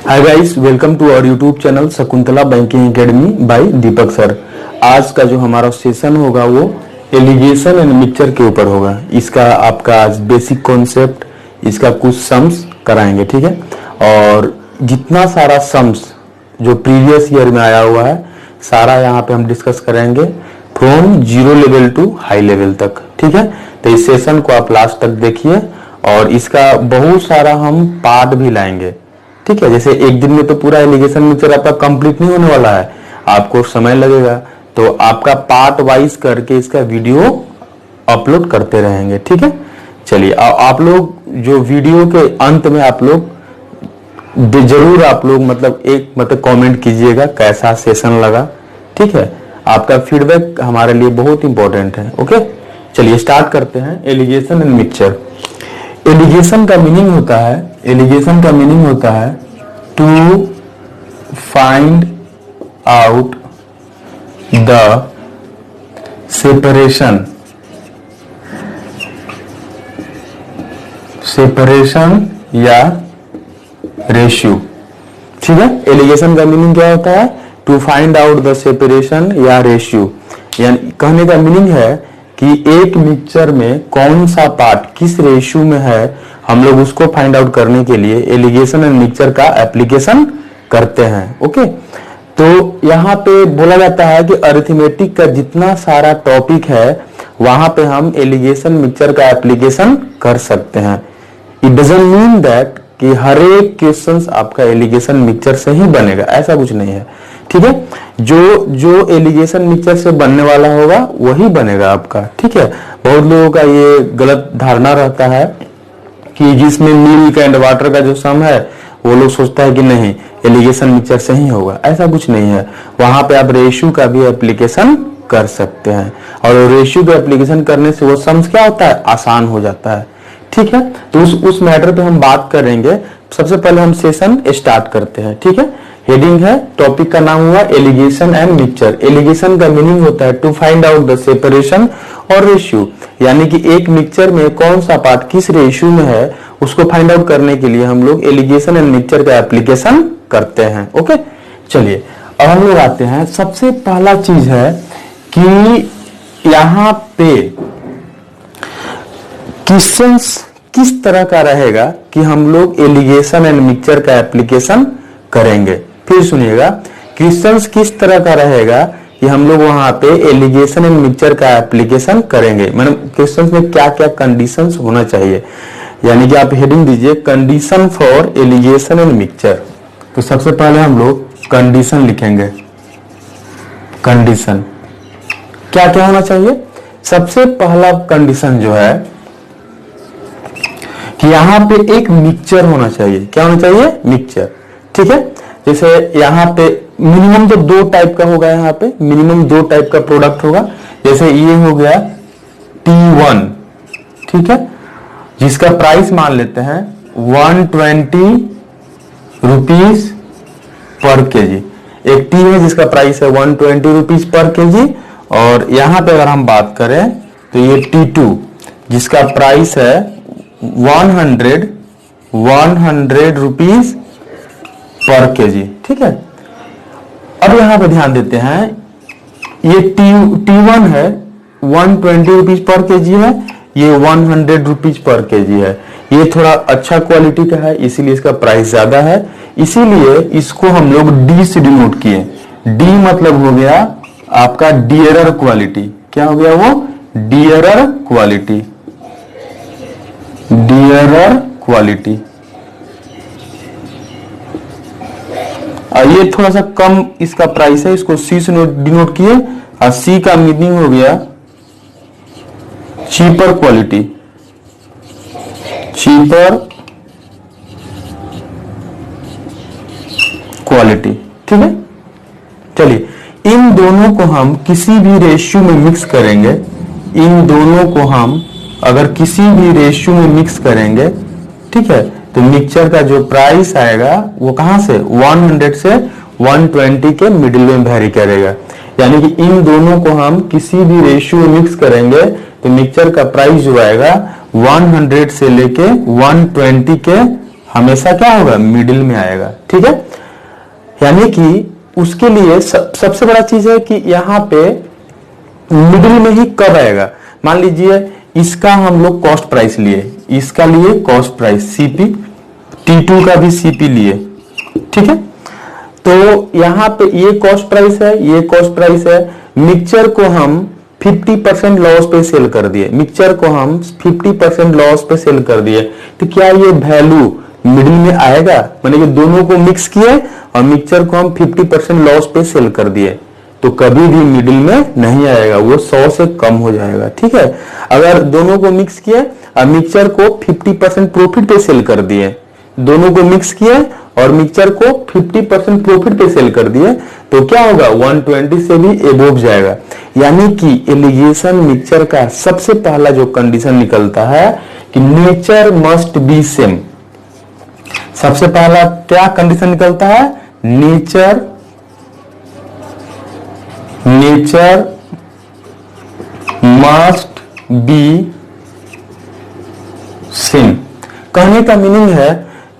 Hi guys, welcome to our YouTube channel Shakuntala banking academy by Deepak sir. आज का जो हमारा सेशन होगा वो एलिगेशन एंड मिक्सचर के ऊपर होगा। इसका आपका आज बेसिक कॉन्सेप्ट, इसका कुछ सम्स कराएंगे, ठीक है। और जितना सारा सम्स जो प्रीवियस ईयर में आया हुआ है सारा यहाँ पे हम डिस्कस करेंगे from zero level to high level तक, ठीक है। तो इस सेशन को आप लास्ट तक देखिए और इसका बहुत सारा हम पार्ट भी लाएंगे, ठीक है। जैसे एक दिन में तो पूरा एलिगेशन मिक्सचर आपका कंप्लीट नहीं होने वाला है, आपको समय लगेगा, तो आपका पार्ट वाइज करके इसका वीडियो अपलोड करते रहेंगे, ठीक है। चलिए आप लोग जो वीडियो के अंत में आप लोग जरूर आप लोग मतलब कमेंट कीजिएगा कैसा सेशन लगा, ठीक है। आपका फीडबैक हमारे लिए बहुत इंपॉर्टेंट है, ओके। चलिए स्टार्ट करते हैं। Alligation and mixture. एलिगेशन का मीनिंग होता है to find out the separation या रेशियो, ठीक है। एलिगेशन का मीनिंग क्या होता है? To find out the separation या रेशियो। यानी कहने का मीनिंग है कि एक मिक्सचर में कौन सा पार्ट किस रेशियो में है, हम लोग उसको फाइंड आउट करने के लिए एलिगेशन एंड मिक्सचर का एप्लीकेशन करते हैं, ओके। तो यहाँ पे बोला जाता है कि अरिथमेटिक का जितना सारा टॉपिक है वहां पे हम एलिगेशन मिक्सचर का एप्लीकेशन कर सकते हैं। इट डजंट मीन दैट कि हर एक क्वेश्चन आपका एलिगेशन मिक्सचर से ही बनेगा, ऐसा कुछ नहीं है, ठीक है। जो एलिगेशन मिक्सचर से बनने वाला होगा वही बनेगा आपका, ठीक है। बहुत लोगों का ये गलत धारणा रहता है कि जिसमें मिल्क एंड वाटर का जो सम है वो लोग सोचता है कि नहीं एलिगेशन मिक्सचर से ही होगा, ऐसा कुछ नहीं है। वहां पे आप रेशियो का भी एप्लीकेशन कर सकते हैं और रेशियो का एप्लीकेशन करने से वो सम्स क्या होता है, आसान हो जाता है, ठीक है। तो उस मैटर पे हम बात करेंगे। सबसे पहले हम सेशन स्टार्ट करते हैं, ठीक है। हेडिंग है, टॉपिक का नाम हुआ एलिगेशन एंड मिक्सचर। एलिगेशन का मीनिंग होता है to find out the separation और रेशियो, यानी कि एक मिक्सचर में कौन सा पार्ट किस रेशियो में है उसको फाइंड आउट करने के लिए हम लोग एलिगेशन एंड मिक्सचर का एप्लीकेशन करते हैं, ओके। चलिए अब हम लोग आते हैं। सबसे पहला चीज है कि यहाँ पे क्वेश्चंस किस तरह का रहेगा कि हम लोग एलिगेशन एंड मिक्सचर का एप्लीकेशन करेंगे। फिर सुनिएगा, क्वेश्चंस किस तरह का रहेगा कि हम लोग वहां पे एलिगेशन एंड मिक्सचर का एप्लीकेशन करेंगे। मतलब क्वेश्चंस में क्या क्या कंडीशंस होना चाहिए, यानी कि आप हेडिंग दीजिए condition for alligation and mixture. तो सबसे पहले हम लोग कंडीशन लिखेंगे। कंडीशन क्या क्या होना चाहिए? सबसे पहला कंडीशन जो है कि यहां पे एक मिक्सचर होना चाहिए। क्या होना चाहिए? मिक्सचर, ठीक है। जैसे यहाँ पे मिनिमम तो दो टाइप का होगा, यहाँ पे मिनिमम दो टाइप का प्रोडक्ट होगा। जैसे ये हो गया T1, ठीक है, जिसका प्राइस मान लेते हैं 120 रुपीज पर केजी। एक टी है जिसका प्राइस है 120 रुपीज पर केजी। और यहाँ पे अगर हम बात करें तो ये T2 जिसका प्राइस है 100 रुपीज पर केजी, ठीक है। अब यहां पे ध्यान देते हैं, ये T1 है 120 रुपीज पर केजी है, ये 100 रुपीज पर केजी है। ये थोड़ा अच्छा क्वालिटी का है इसीलिए इसका प्राइस ज्यादा है, इसीलिए इसको हम लोग डी से डिनोट किए। डी मतलब हो गया आपका डियरर क्वालिटी। क्या हो गया वो? Dearer quality. Dearer quality. ये थोड़ा सा कम इसका प्राइस है, इसको सी से डिनोट किए। और सी का मीनिंग हो गया चीपर क्वालिटी। चीपर क्वालिटी, ठीक है। चलिए इन दोनों को हम किसी भी रेशियो में मिक्स करेंगे। इन दोनों को हम अगर किसी भी रेशियो में मिक्स करेंगे, ठीक है, तो मिक्सचर का जो प्राइस आएगा वो कहां से 100 से 120 के मिडिल में वेरी करेगा। यानी कि इन दोनों को हम किसी भी रेशियो में मिक्स करेंगे तो मिक्सचर का प्राइस जो आएगा 100 से लेके 120 के हमेशा क्या होगा, मिडिल में आएगा। ठीक है, यानी कि उसके लिए सबसे बड़ा चीज है कि यहाँ पे मिडिल में ही कब आएगा। मान लीजिए इसका हम लोग कॉस्ट प्राइस लिए, इसका लिए कॉस्ट प्राइस सीपी, T2 का भी सीपी लिए। ठीक है, तो यहाँ पे ये कॉस्ट प्राइस है, ये कॉस्ट प्राइस है। मिक्सचर को हम 50% लॉस पे सेल कर दिए, मिक्सचर को हम 50% लॉस पे सेल कर दिए, तो क्या ये वैल्यू मिडिल में आएगा? माने कि दोनों को मिक्स किए और मिक्सचर को हम 50% लॉस पे सेल कर दिए, तो कभी भी मिडिल में नहीं आएगा, वो 100 से कम हो जाएगा। ठीक है, अगर दोनों को मिक्स किए और मिक्सचर को 50% प्रॉफिट पे सेल कर दिए, दोनों को मिक्स किए और मिक्सचर को 50% प्रॉफिट पे सेल कर दिए, तो क्या होगा, 120 से भी एबोव जाएगा। यानी कि एलिगेशन मिक्सचर का सबसे पहला जो कंडीशन निकलता है कि नेचर मस्ट बी सेम। सबसे पहला क्या कंडीशन निकलता है, नेचर मस्ट बी सेम। कहने का मीनिंग है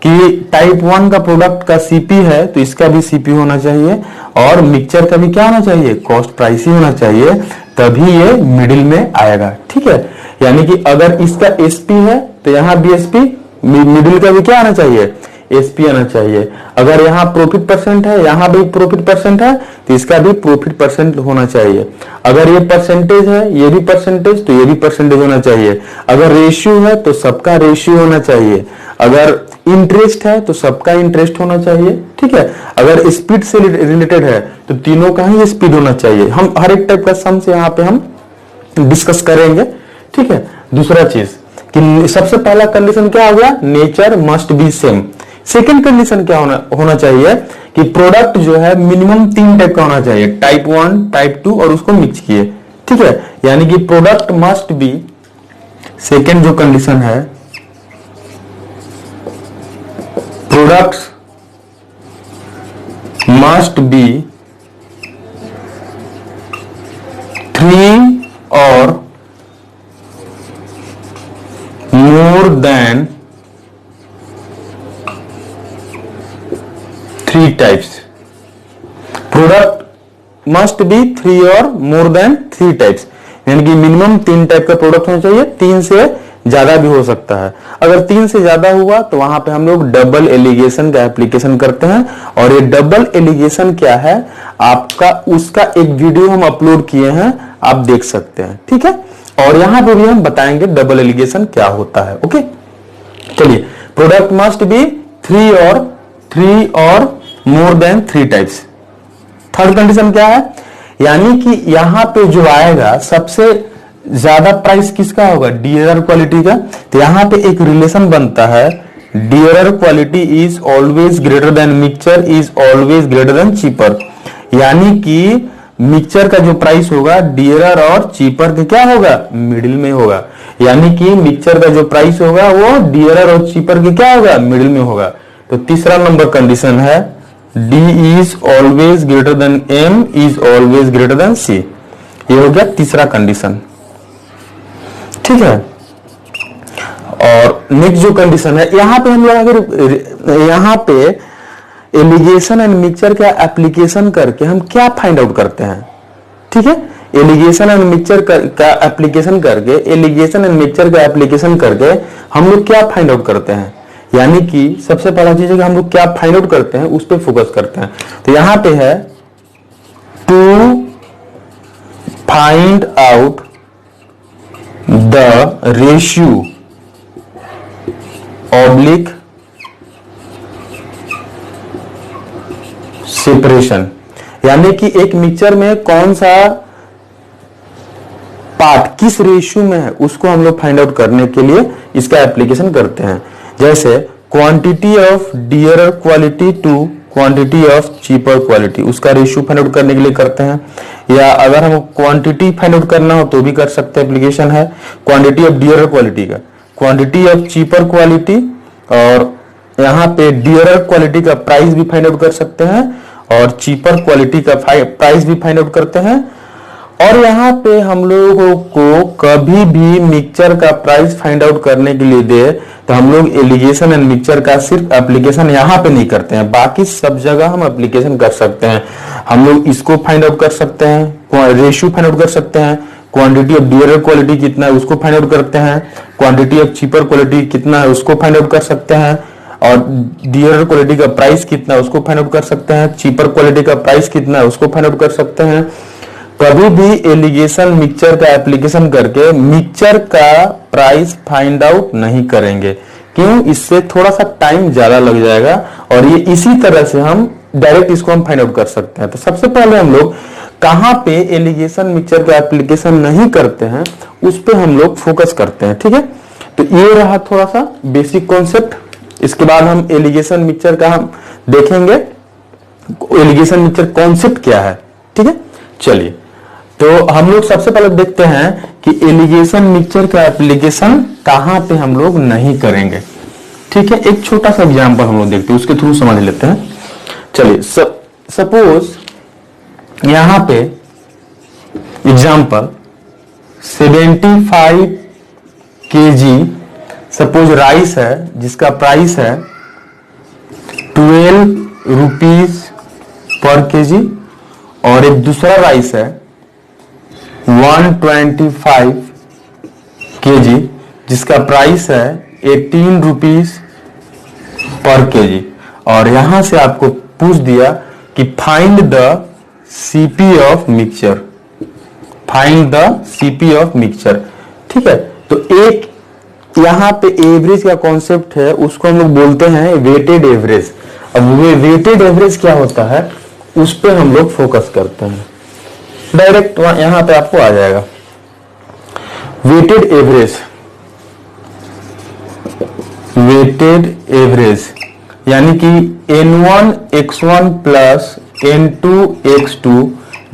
कि टाइप 1 का प्रोडक्ट का सीपी है तो इसका भी सीपी होना चाहिए, और मिक्सचर का भी क्या होना चाहिए, कॉस्ट प्राइस ही होना चाहिए, तभी ये मिडिल में आएगा। ठीक है, यानी कि अगर इसका एसपी है तो यहाँ भी एसपी, मिडिल का भी क्या आना चाहिए, एसपी आना चाहिए। अगर यहाँ प्रॉफिट परसेंट है, यहाँ भी प्रॉफिट परसेंट है, तो इसका भी प्रॉफिट परसेंट होना चाहिए। अगर ये परसेंटेज है, ये भी परसेंटेज, तो ये भी परसेंटेज होना चाहिए। अगर रेशियो है तो सबका रेशियो होना चाहिए। अगर इंटरेस्ट है तो सबका इंटरेस्ट होना चाहिए। ठीक है, अगर स्पीड से रिलेटेड है तो तीनों का ही स्पीड होना चाहिए। हम हर एक टाइप का सम से यहाँ पे हम डिस्कस करेंगे। ठीक है, दूसरा चीज कि सबसे पहला कंडीशन क्या हो गया, nature must be same. Second condition क्या होना चाहिए कि प्रोडक्ट जो है मिनिमम 3 टाइप का होना चाहिए, टाइप 1, टाइप 2 और उसको मिक्स किए। ठीक है, यानी कि प्रोडक्ट मस्ट बी, सेकेंड जो कंडीशन है, प्रोडक्ट्स मस्ट बी 3 और more than 3 types. Product must be 3 और more than 3 types, यानी कि मिनिमम 3 टाइप का प्रोडक्ट होना चाहिए, 3 से ज्यादा भी हो सकता है। अगर 3 से ज्यादा हुआ तो वहां पे हम लोग डबल एलिगेशन का एप्लीकेशन करते हैं, और ये डबल एलिगेशन क्या है आपका, उसका एक वीडियो हम अपलोड किए हैं, आप देख सकते हैं। ठीक है, और यहां पे भी हम बताएंगे डबल एलिगेशन क्या होता है। ओके, चलिए, प्रोडक्ट मस्ट बी 3 और more than 3 types. Third condition क्या है, यानी कि यहां पे जो आएगा सबसे ज्यादा प्राइस किसका होगा, डियरर क्वालिटी का। तो यहां पे एक रिलेशन बनता है, dearer quality is always greater than mixture is always greater than cheaper. यानी कि मिक्सचर का जो प्राइस होगा डियरर और चीपर के क्या होगा, मिडिल में होगा। यानी कि मिक्सचर का जो प्राइस होगा वो डियरर और चीपर के क्या होगा, मिडिल में होगा। तो तीसरा नंबर कंडीशन है D is always greater than M is always greater than C। ये हो गया तीसरा कंडीशन। ठीक है, और नेक्स्ट जो कंडीशन है, यहां पे हम लोग अगर यहां पे एलिगेशन एंड मिक्सचर का एप्लीकेशन करके हम क्या फाइंड आउट करते हैं। ठीक है, एलिगेशन एंड मिक्सचर का एप्लीकेशन करके, एलिगेशन एंड मिक्सचर का एप्लीकेशन करके हम लोग क्या फाइंड आउट करते हैं, यानी कि सबसे पहला चीज है कि हम लोग क्या फाइंड आउट करते हैं, उस पर फोकस करते हैं। तो यहां पे है to find out the ratio oblique separation, यानी कि एक मिक्सचर में कौन सा पार्ट किस रेशियो में है उसको हम लोग फाइंड आउट करने के लिए इसका एप्लीकेशन करते हैं। जैसे quantity of dearer quality to quantity of cheaper quality, उसका रेशियो फाइंड आउट करने के लिए करते हैं। या अगर हम क्वांटिटी फाइंड आउट करना हो तो भी कर सकते हैं, एप्लीकेशन है क्वांटिटी ऑफ डियरर क्वालिटी का, क्वांटिटी ऑफ चीपर क्वालिटी, और यहाँ पे डियरर क्वालिटी का प्राइस भी फाइंड आउट कर सकते हैं और चीपर क्वालिटी का प्राइस भी फाइंड आउट करते हैं। और यहाँ पे हम लोगों को कभी भी मिक्सचर का प्राइस फाइंड आउट करने के लिए दे तो हम लोग एलिगेशन एंड मिक्सचर का सिर्फ एप्लीकेशन यहाँ पे नहीं करते हैं, बाकी सब जगह हम एप्लीकेशन कर सकते हैं। हम लोग इसको फाइंड आउट कर सकते हैं, रेशियो फाइंड आउट कर सकते हैं, क्वांटिटी ऑफ डियरर क्वालिटी कितना है उसको फाइंड आउट करते हैं, क्वांटिटी ऑफ चीपर क्वालिटी कितना है उसको फाइंड आउट कर सकते हैं, और डियरर क्वालिटी का प्राइस कितना है उसको फाइंड आउट कर सकते हैं, चीपर क्वालिटी का प्राइस कितना है उसको फाइंड आउट कर सकते हैं। कभी भी एलिगेशन मिक्सचर का एप्लीकेशन करके मिक्सचर का प्राइस फाइंड आउट नहीं करेंगे, क्यों? इससे थोड़ा सा टाइम ज्यादा लग जाएगा और ये इसी तरह से हम डायरेक्ट इसको हम फाइंड आउट कर सकते हैं। तो सबसे पहले हम लोग कहां पे एलिगेशन मिक्सचर का एप्लीकेशन नहीं करते हैं उस पे हम लोग फोकस करते हैं, ठीक है। तो ये रहा थोड़ा सा बेसिक कॉन्सेप्ट। इसके बाद हम एलिगेशन मिक्सचर का हम देखेंगे, एलिगेशन मिक्सचर कॉन्सेप्ट क्या है, ठीक है। चलिए, तो हम लोग सबसे पहले देखते हैं कि एलिगेशन मिक्सचर का एप्लीकेशन कहां पे हम लोग नहीं करेंगे, ठीक है। एक छोटा सा एग्जांपल हम लोग देखते हैं, उसके थ्रू समझ लेते हैं। चलिए, सपोज यहां पे एग्जांपल 75 kg सपोज राइस है जिसका प्राइस है 12 रुपीज पर केजी, और एक दूसरा राइस है 125 kg जिसका प्राइस है 18 रुपीज पर केजी, और यहां से आपको पूछ दिया कि find the CP of mixture, find the CP of mixture, ठीक है। तो एक यहां पे एवरेज का कॉन्सेप्ट है, उसको हम लोग बोलते हैं वेटेड एवरेज। अब वो वेटेड एवरेज क्या होता है उस पे हम लोग फोकस करते हैं, डायरेक्ट यहां पे आपको आ जाएगा वेटेड एवरेज। वेटेड एवरेज यानी कि N1 X1 plus N2 X2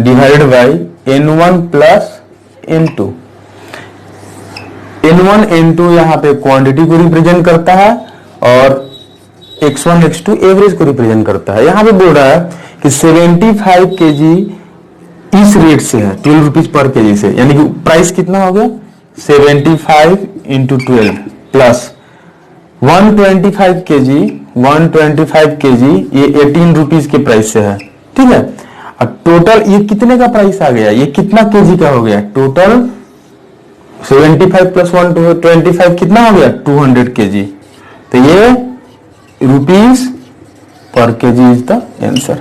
divided by N1 plus N2। N1 N2 यहाँ पे क्वांटिटी को रिप्रेजेंट करता है और X1 X2 एवरेज को रिप्रेजेंट करता है। यहाँ पे बोल रहा है कि 75 kg इस रेट से है 12 रुपीज पर केजी से, यानी कि प्राइस कितना हो गया 75 इंटू 12 प्लस 125 kg ये 18 रुपीज के प्राइस से है, ठीक है। अब टोटल ये कितने का प्राइस आ गया, ये कितना केजी का हो गया, टोटल 75 प्लस 125 कितना हो गया 200 kg। तो ये rupees per KG is the answer,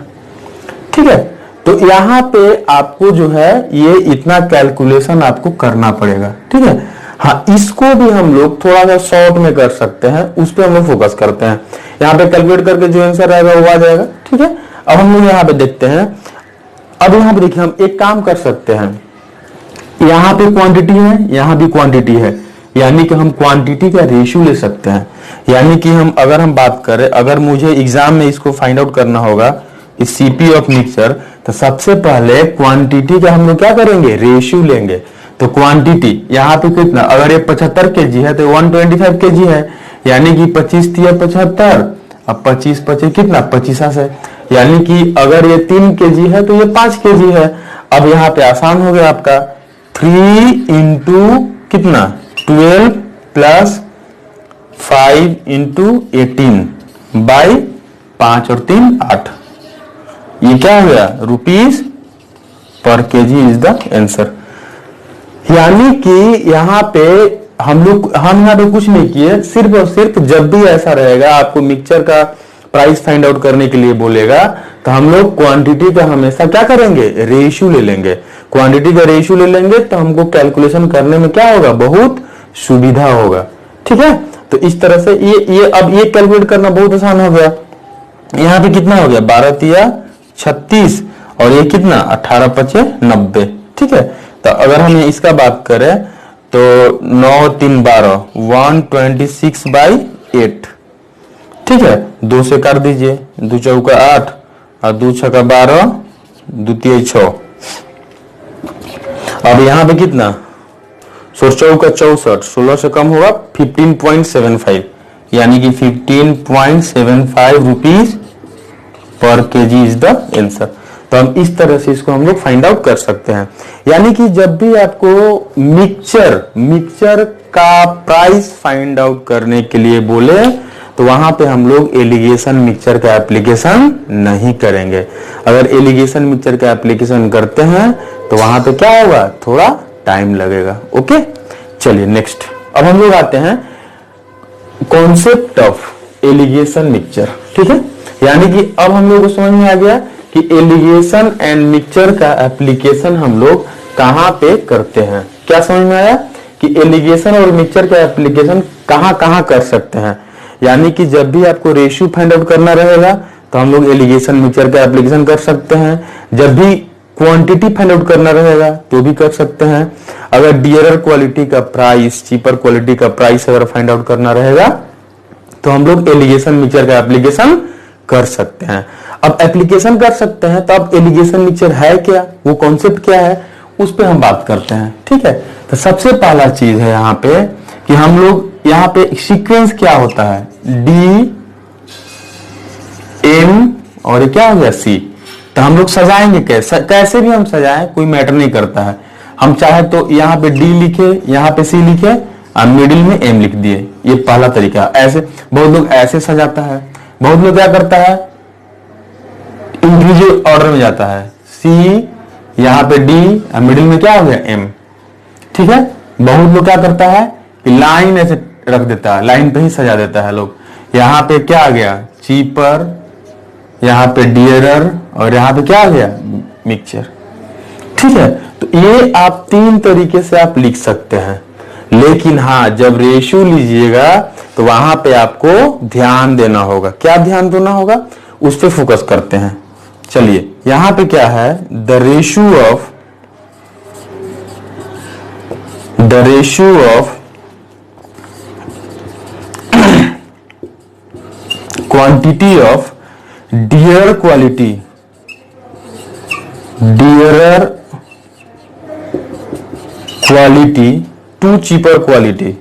ठीक है। तो यहां पे आपको जो है ये इतना कैलकुलेशन आपको करना पड़ेगा, ठीक है। हाँ, इसको भी हम लोग थोड़ा सा शॉर्ट में कर सकते हैं, उस पर हम लोग फोकस करते हैं। यहाँ पे कैलकुलेट करके जो आंसर आएगा वो आ जाएगा, ठीक है। अब हम लोग यहाँ पे देखते हैं। अब यहाँ पे देखिए हम एक काम कर सकते हैं, यहाँ पे क्वांटिटी है, यहाँ भी क्वांटिटी है, यानी कि हम क्वांटिटी का रेशियो ले सकते हैं। यानी कि हम अगर हम बात करें, अगर मुझे एग्जाम में इसको फाइंड आउट करना होगा इस सीपी ऑफ मिक्सचर, तो सबसे पहले क्वांटिटी का हम लोग क्या करेंगे, रेशियो लेंगे। तो क्वांटिटी यहाँ पे कितना, अगर ये 75 kg है तो 125 kg है, यानी कि 25 तिया 75, अब 25 25 कितना 50 है, यानी कि अगर ये 3 kg है तो ये 5 kg है। अब यहाँ पे आसान हो गया आपका, 3 इंटू कितना 12 प्लस 5 इंटू 18 बाई 5 और 3 8, ये क्या हो गया rupees per KG is the answer. यानी कि यहाँ पे हम यहाँ पे कुछ नहीं किए, सिर्फ और सिर्फ जब भी ऐसा रहेगा आपको मिक्सचर का प्राइस फाइंड आउट करने के लिए बोलेगा तो हम लोग क्वांटिटी का हमेशा क्या करेंगे, रेशियो ले लेंगे। क्वांटिटी का रेशियो ले लेंगे तो हमको कैलकुलेशन करने में क्या होगा, बहुत सुविधा होगा, ठीक है। तो इस तरह से ये अब ये कैलकुलेट करना बहुत आसान हो गया। यहाँ पे कितना हो गया 12 तिया 36 और ये कितना 18 पचे 90, ठीक है। तो अगर हम इसका बात करें तो 9 3 12 126 बाई 8, ठीक है। 2 से कर दीजिए, 2 चौका 8 और 2 छक्का 12 2 तिया 6। अब यहाँ पे कितना 16 चौका 64, 16 से कम होगा 15.75, यानी कि 15.75 rupees per KG is the answer. तो हम इस तरह से इसको हम लोग फाइंड आउट कर सकते हैं। यानी कि जब भी आपको मिक्सचर का प्राइस फाइंड आउट करने के लिए बोले तो वहां पे हम लोग एलिगेशन मिक्सचर का एप्लीकेशन नहीं करेंगे। अगर एलिगेशन मिक्सचर का एप्लीकेशन करते हैं तो वहां पे क्या होगा, थोड़ा टाइम लगेगा। ओके, चलिए नेक्स्ट। अब हम लोग आते हैं कॉन्सेप्ट ऑफ एलिगेशन मिक्सचर। ठीक है, यानी कि अब हम लोग को समझ में आ गया कि एलिगेशन एंड मिक्सचर का एप्लीकेशन हम लोग कहां पे करते हैं। क्या समझ में आया कि एलिगेशन और मिक्सचर का एप्लीकेशन कहां कहां कर सकते हैं। यानी कि जब भी आपको रेशियो फाइंड आउट करना रहेगा तो हम लोग एलिगेशन मिक्सचर का एप्लीकेशन कर सकते हैं। जब भी क्वांटिटी फाइंड आउट करना रहेगा तो भी कर सकते हैं। अगर डियरर क्वालिटी का प्राइस, चीपर क्वालिटी का प्राइस अगर फाइंड आउट करना रहेगा तो हम लोग एलिगेशन मिक्सचर का एप्लीकेशन कर सकते हैं। अब एप्लीकेशन कर सकते हैं तो अब एलिगेशन मिक्सचर है क्या, वो कॉन्सेप्ट क्या है, उस पर हम बात करते हैं। ठीक है, तो सबसे पहला चीज है यहाँ पे कि हम लोग यहाँ पे सीक्वेंस क्या होता है, डी एम और क्या हो गया सी। तो हम लोग सजाएंगे कैसे भी हम सजाएं कोई मैटर नहीं करता है। हम चाहे तो यहाँ पे डी लिखे, यहाँ पे सी लिखे और मिडिल में एम लिख दिए, ये पहला तरीका। ऐसे बहुत लोग ऐसे सजाता है, बहुत लोग क्या करता है इंक्रीजिव ऑर्डर में जाता है, सी यहाँ पे डी और मिडिल में क्या हो गया एम। ठीक है, बहुत लोग क्या करता है कि लाइन ऐसे रख देता है, लाइन पे ही सजा देता है लोग। यहाँ पे क्या आ गया चीपर, यहाँ पे डियरर और यहाँ पे क्या आ गया मिक्सचर। ठीक है, तो ये आप तीन तरीके से आप लिख सकते हैं। लेकिन हाँ, जब रेशियो लीजिएगा तो वहां पे आपको ध्यान देना होगा। क्या ध्यान देना होगा, उस पर फोकस करते हैं। चलिए यहां पे क्या है, the ratio of quantity of dear quality to cheaper quality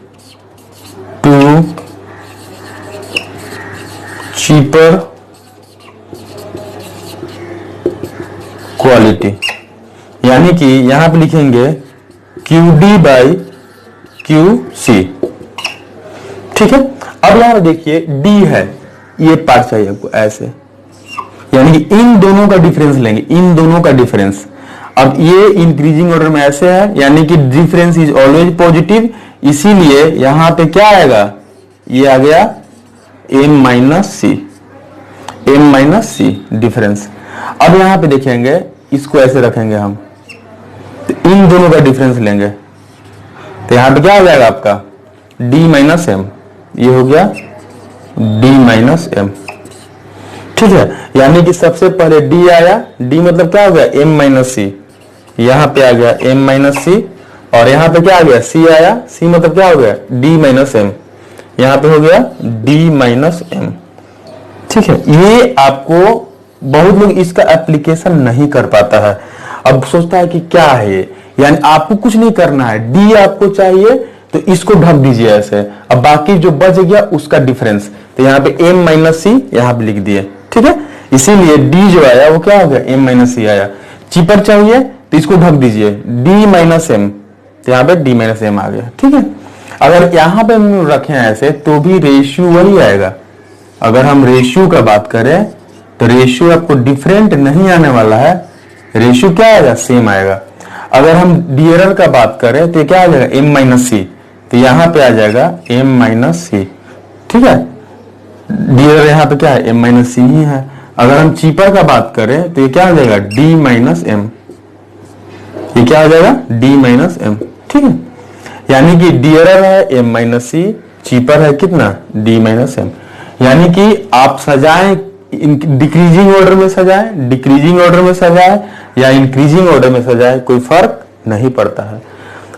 यानी कि यहां पे लिखेंगे QD बाई QC। ठीक है, अब यहां देखिए D है, ये पार्ट चाहिए आपको ऐसे, यानी कि इन दोनों का डिफरेंस लेंगे, इन दोनों का डिफरेंस। अब ये इंक्रीजिंग ऑर्डर में ऐसे है, यानी कि डिफरेंस इज ऑलवेज पॉजिटिव, इसीलिए यहां पे क्या आएगा, ये आ गया m माइनस सी डिफरेंस। अब यहां पे देखेंगे, इसको ऐसे रखेंगे हम, तो इन दोनों का डिफरेंस लेंगे, तो यहां पे क्या हो जाएगा आपका d माइनस एम, ये हो गया d माइनस एम। ठीक है, यानी कि सबसे पहले d आया, d मतलब क्या हो गया m माइनस सी, यहां पे आ गया m माइनस सी, और यहां पे क्या आ गया c आया, c मतलब क्या हो गया d माइनस एम, यहां पे हो गया d माइनस एम। ठीक है, ये आपको बहुत लोग इसका एप्लीकेशन नहीं कर पाता है। अब सोचता है कि क्या है ये, यानी आपको कुछ नहीं करना है, d आपको चाहिए तो इसको ढक दीजिए ऐसे, अब बाकी जो बच गया उसका डिफरेंस, तो यहाँ पे m माइनस सी यहाँ पे लिख दिए। ठीक है, इसीलिए d जो आया वो क्या हो गया m माइनस सी आया। चीपर चाहिए तो इसको ढक दीजिए d माइनस एम, तो यहाँ पे d माइनस एम आ गया। ठीक है, अगर यहाँ पे हम रखें ऐसे तो भी रेशियो वही आएगा। अगर हम रेशियो का बात करें तो रेशियो आपको डिफरेंट नहीं आने वाला है, रेशियो क्या आएगा सेम आएगा। अगर हम डियरर का बात करें तो क्या आ जाएगा m माइनस सी, तो यहाँ पे आ जाएगा m माइनस सी। ठीक है, डियरर यहाँ पे क्या है m माइनस सी ही है। अगर हम चीपर का बात करें तो ये क्या आ जाएगा d माइनस एम, ये क्या आ जाएगा d माइनस एम। ठीक है, यानी कि डियरर है m माइनस सी, चीपर है कितना d माइनस एम। यानी कि आप सजाएं डिक्रीजिंग ऑर्डर में सजाएं, डिक्रीजिंग ऑर्डर में सजाएं या इंक्रीजिंग ऑर्डर में सजाएं, कोई फर्क नहीं पड़ता है।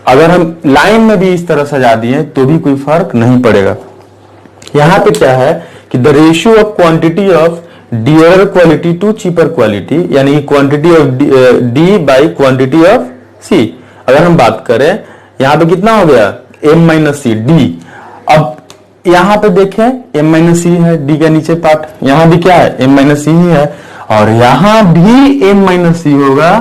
अगर हम लाइन में भी इस तरह सजा दिए तो भी कोई फर्क नहीं पड़ेगा। यहां पे क्या है कि the ratio of quantity of dearer quality to cheaper quality, यानी कि quantity of D by quantity of C. अगर हम बात करें यहां पे कितना हो गया m माइनस सी डी। अब यहां पे देखें m माइनस सी है, d के नीचे पार्ट, यहां भी क्या है m माइनस सी ही है, और यहां भी m माइनस सी होगा।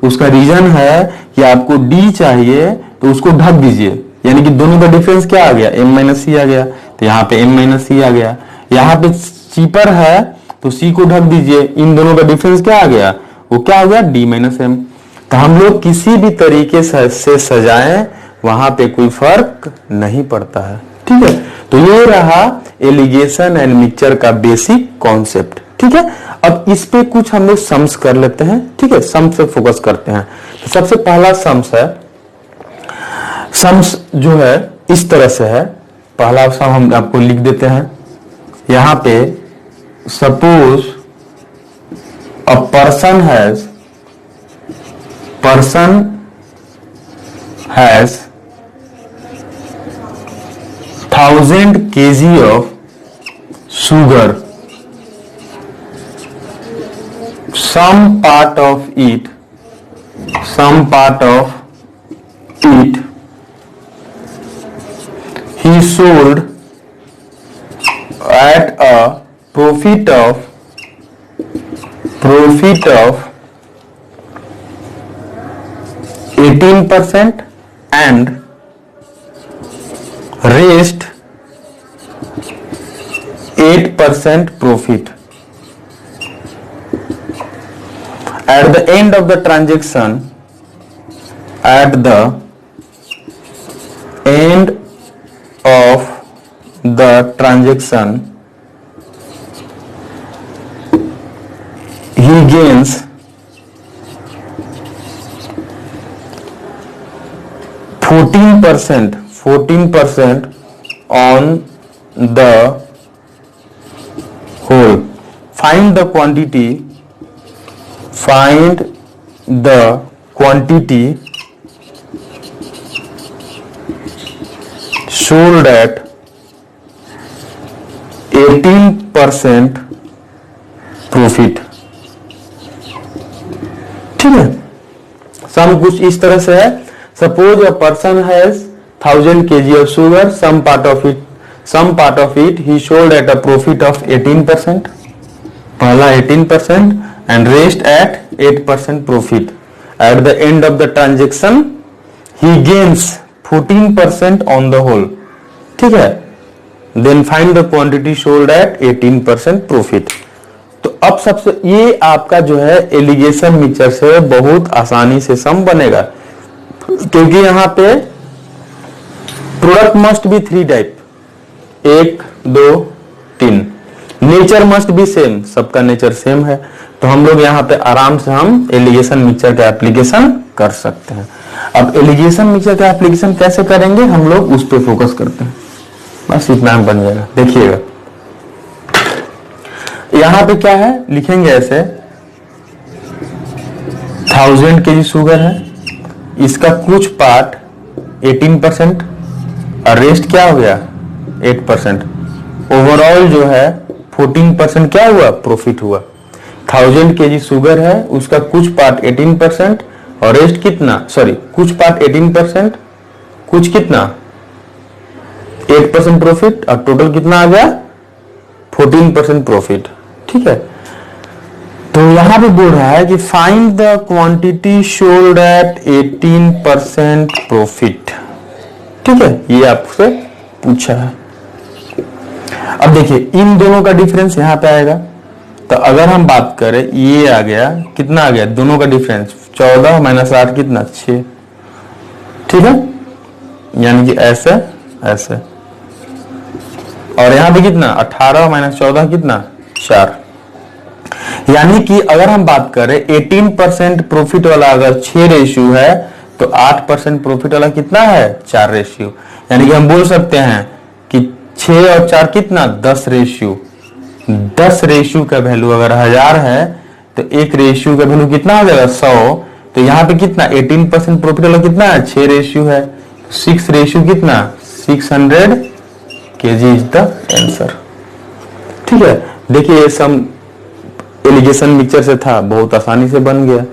उसका रीजन है कि आपको d चाहिए तो उसको ढक दीजिए, यानी कि दोनों का डिफरेंस क्या आ गया, m माइनस सी आ गया, तो यहाँ पे m माइनस सी आ गया। यहाँ पे चीपर है तो c को ढक दीजिए, इन दोनों का डिफरेंस क्या आ गया, वो क्या हो गया, d माइनस m। तो हम लोग किसी भी तरीके से सजाएं वहां पे कोई फर्क नहीं पड़ता है, ठीक है। तो ये रहा एलिगेशन एंड मिक्सचर का बेसिक कॉन्सेप्ट, ठीक है। अब इस पे कुछ हम लोग सम्स कर लेते हैं, ठीक है, सम्स पे फोकस करते हैं। तो सबसे पहला सम्स है, सम्स जो है इस तरह से है। पहला सम हम आपको लिख देते हैं यहां पे, suppose a person has 1000 kg of sugar, some part of it he sold at a profit of 18% and rest 8% profit. At the end of the transaction, he gains 14% on the whole. Find the quantity sold at 18% profit, ठीक है। सम कुछ इस तरह से है, suppose a person has 1000 kg of sugar, some part of it he sold at a profit of 18%, पहला 18% and rest at 8% profit. At the end of the transaction he gains 14% on the whole, ठीक है। Then find the quantity sold at 18% profit. तो अब सबसे ये आपका जो है एलिगेशन मिक्सचर से बहुत आसानी से सम बनेगा, क्योंकि यहाँ पे product must be 3 type, 1 2 3, nature must be same, सबका नेचर सेम है। तो हम लोग यहाँ पे आराम से हम एलिगेशन मिक्सचर का एप्लीकेशन कर सकते हैं। अब एलिगेशन मिक्सचर का एप्लीकेशन कैसे करेंगे, हम लोग उस पर फोकस करते हैं, बस इतना बन जाएगा। देखिएगा यहां पे क्या है, लिखेंगे ऐसे 1000 kg शुगर है, इसका कुछ पार्ट 18% और रेस्ट क्या हो गया 8%, ओवरऑल जो है 14% क्या हुआ, प्रॉफिट हुआ। 1000 kg शुगर है, उसका कुछ पार्ट 18% और रेस्ट कितना, सॉरी कुछ पार्ट 18%, कुछ कितना 8% प्रॉफिट, और टोटल कितना आ गया 14% प्रॉफिट, ठीक है। तो यहां पे बोल रहा है कि find the quantity sold at 18% profit, ठीक है, ये आपसे पूछा है। अब देखिए इन दोनों का डिफरेंस यहां पे आएगा, तो अगर हम बात करें ये आ गया, कितना आ गया दोनों का डिफरेंस 14 माइनस 8 कितना 6, ठीक है, यानी कि ऐसे ऐसे, और यहां पे कितना 18 माइनस 14 कितना 4। यानी कि अगर हम बात करें 18% प्रॉफिट वाला अगर 6 रेशियो है तो 8% प्रॉफिट वाला कितना है 4 रेशियो। यानी कि हम बोल सकते हैं कि 6 और 4 कितना 10 रेशियो। 10 रेशियो का वैल्यू अगर 1000 है तो एक रेशियो का वैल्यू कितना हो जाएगा 100। तो यहाँ पे कितना 18% प्रॉफिट वाला कितना है 6 रेशियो है, 6 रेशियो कितना 600 kg इज द आंसर, ठीक है। देखिए ये सम एलिगेशन मिक्सचर से था, बहुत आसानी से बन गया,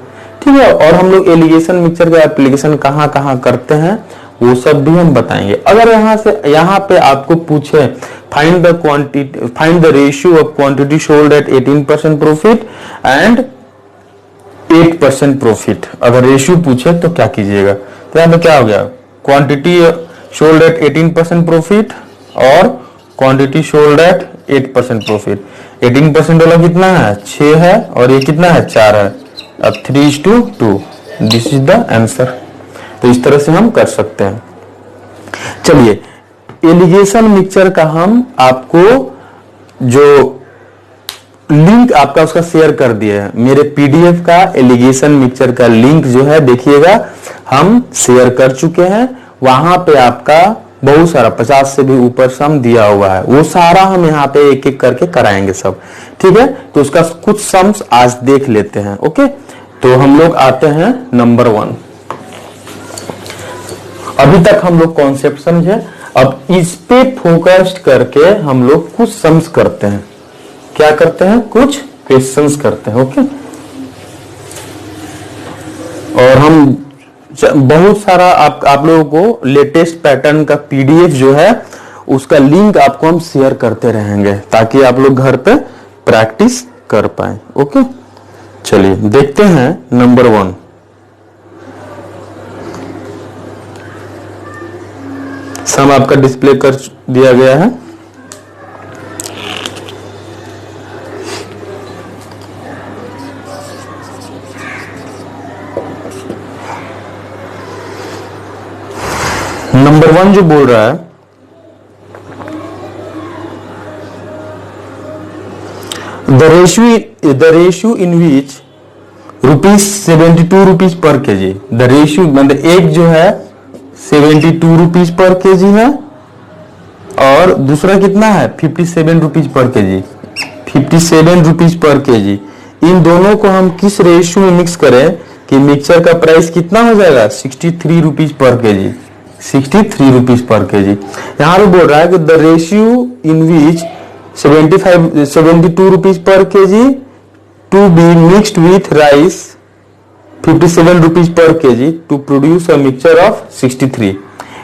ठीक है। और हम लोग एलिगेशन मिक्सचर का एप्लीकेशन कहां कहां करते हैं वो सब भी हम बताएंगे। अगर यहाँ पे आपको पूछे find the quantity, find the ratio of quantity sold at 18% profit and 8% profit, अगर रेशियो पूछे तो क्या कीजिएगा? तो यहाँ पे क्या हो गया, क्वांटिटी सोल्ड एट 18% प्रॉफिट और क्वांटिटी सोल्ड एट 8% प्रॉफिट। 18% वाला कितना है, 6 है, और ये कितना है, 4 है। अब 3:2, दिस इज द आंसर। तो इस तरह से हम कर सकते हैं। चलिए, एलिगेशन मिक्सचर का हम आपको जो लिंक आपका उसका शेयर कर दिया है, मेरे पीडीएफ का एलिगेशन मिक्सचर का लिंक जो है देखिएगा हम शेयर कर चुके हैं। वहां पे आपका बहुत सारा 50 से भी ऊपर सम दिया हुआ है, वो सारा हम यहाँ पे एक एक करके कराएंगे सब, ठीक है। तो उसका कुछ सम्स आज देख लेते हैं। ओके, तो हम लोग आते हैं नंबर 1। अभी तक हम लोग कॉन्सेप्ट समझे, अब इस पे फोकस्ड करके हम लोग कुछ सम्स करते हैं। क्या करते हैं, कुछ क्वेश्चंस करते हैं। ओके, और हम बहुत सारा आप लोगों को लेटेस्ट पैटर्न का पीडीएफ जो है उसका लिंक आपको हम शेयर करते रहेंगे ताकि आप लोग घर पे प्रैक्टिस कर पाए। ओके, चलिए देखते हैं नंबर 1। सम आपका डिस्प्ले कर दिया गया है। नंबर 1 जो बोल रहा है, द रेशियो इन विच ₹72 पर केजी, द रेशियो मतलब एक जो है 72 रुपीज पर केजी है और दूसरा कितना है 57 rupees per KG, 57 rupees per KG. इन दोनों को हम किस रेशियो में मिक्स करें कि मिक्सचर का प्राइस कितना हो जाएगा 63 rupees per KG, 63 rupees per KG. यहां पे बोल रहा है कि the ratio in which 72 rupees per kg to be mixed with rice 57 rupees per kg to produce a mixture of 63।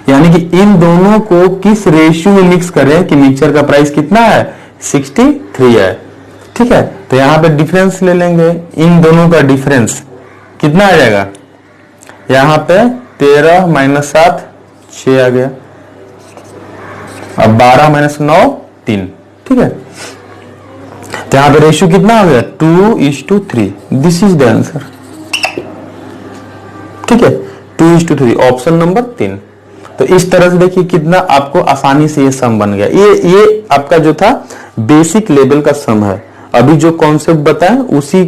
यानी कि इन दोनों को किस रेशियो में मिक्स करें कि मिक्सचर का प्राइस कितना है 63 है। ठीक है, तो यहां पे डिफरेंस ले लेंगे, इन दोनों का डिफरेंस कितना आ जाएगा, यहां पे 13 - 7 6 आ गया, अब 12 - 9 3। ठीक है, तो यहां पे रेशियो कितना हो गया 2:3। This is the answer. ठीक है, 2:3, ऑप्शन नंबर 3। तो इस तरह से देखिए कितना आपको आसानी से ये सम बन गया। ये आपका जो था बेसिक लेवल का सम है। अभी जो कॉन्सेप्ट बताएं उसी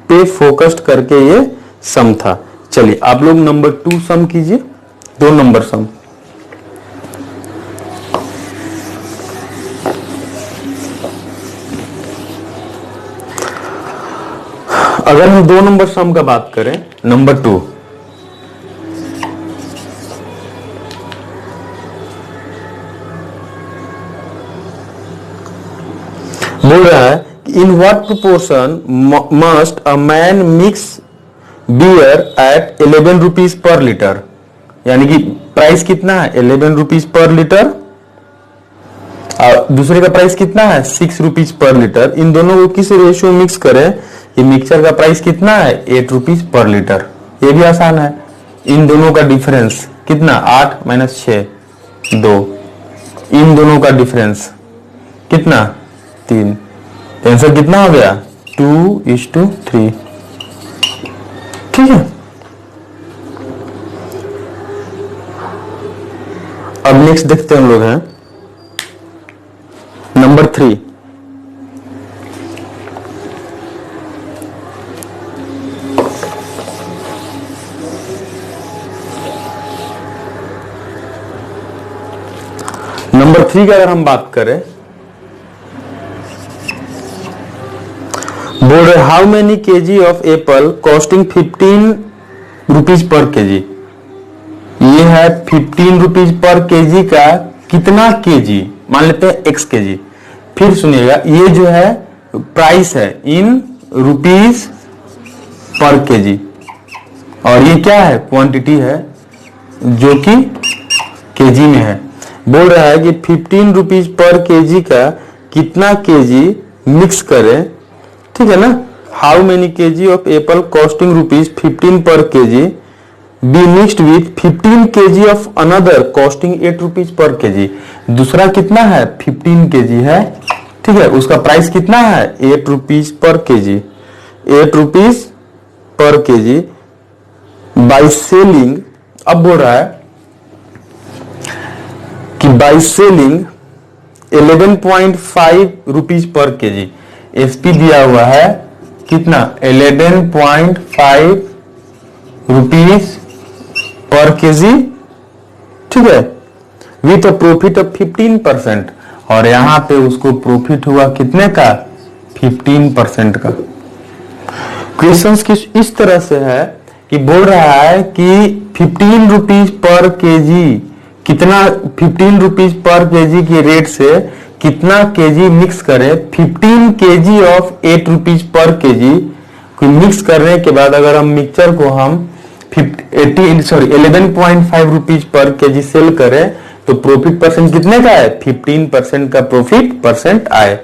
पे फोकस्ड करके ये सम था। चलिए आप लोग नंबर 2 सम कीजिए, 2 नंबर सम। अगर हम 2 नंबर सम का बात करें, नंबर 2, बोल रहा है in what proportion must a man mix beer at 11 rupees per litre. यानी कि प्राइस कितना है 11 रुपीज पर लीटर और दूसरे का प्राइस कितना है 6 रुपीज पर लीटर। इन दोनों को किस रेशियो मिक्स करें, ये मिक्सचर का प्राइस कितना है 8 रुपीज पर लीटर। ये भी आसान है। इन दोनों का डिफरेंस कितना 8 - 6 2। इन दोनों का डिफरेंस कितना 3। आंसर कितना हो गया 2:3। ठीक है, अब नेक्स्ट देखते हैं हम लोग हैं नंबर 3। नंबर 3 की अगर हम बात करें, बोल रहे how many KG of Apple costing 15 rupees per KG. ये है 15 रुपीज पर केजी का कितना केजी, मान लेते हैं x केजी। फिर सुनिएगा ये जो है प्राइस है इन रुपीज पर केजी और ये क्या है क्वांटिटी है जो कि केजी में है। बोल रहा है कि 15 रुपीज पर केजी का कितना केजी मिक्स करें, ठीक है ना। How many KG of Apple costing rupees 15 पर KG B mixed with 15 KG of another costing 8 rupees per KG. दूसरा कितना है 15 केजी है, ठीक है, उसका प्राइस कितना है 8 rupees per KG, 8 rupees per KG by selling. अब बोल रहा है कि by selling 11.5 rupees per KG. SP दिया हुआ है कितना 11.5 रुपीज पर केजी, ठीक है, विथ अ प्रॉफिट ऑफ 15%। और यहां पे उसको प्रॉफिट हुआ कितने का 15% का। क्वेश्चंस किस इस तरह से है कि बोल रहा है कि 15 रुपीज पर केजी कितना 15 रुपीज पर केजी के रेट से कितना केजी मिक्स करें। 15 KG of 8 rupees per KG को मिक्स करने के बाद अगर हम मिक्सचर को हम 11.5 रुपीज पर केजी सेल करें तो प्रॉफिट परसेंट कितने का है 15% का प्रॉफिट परसेंट आए,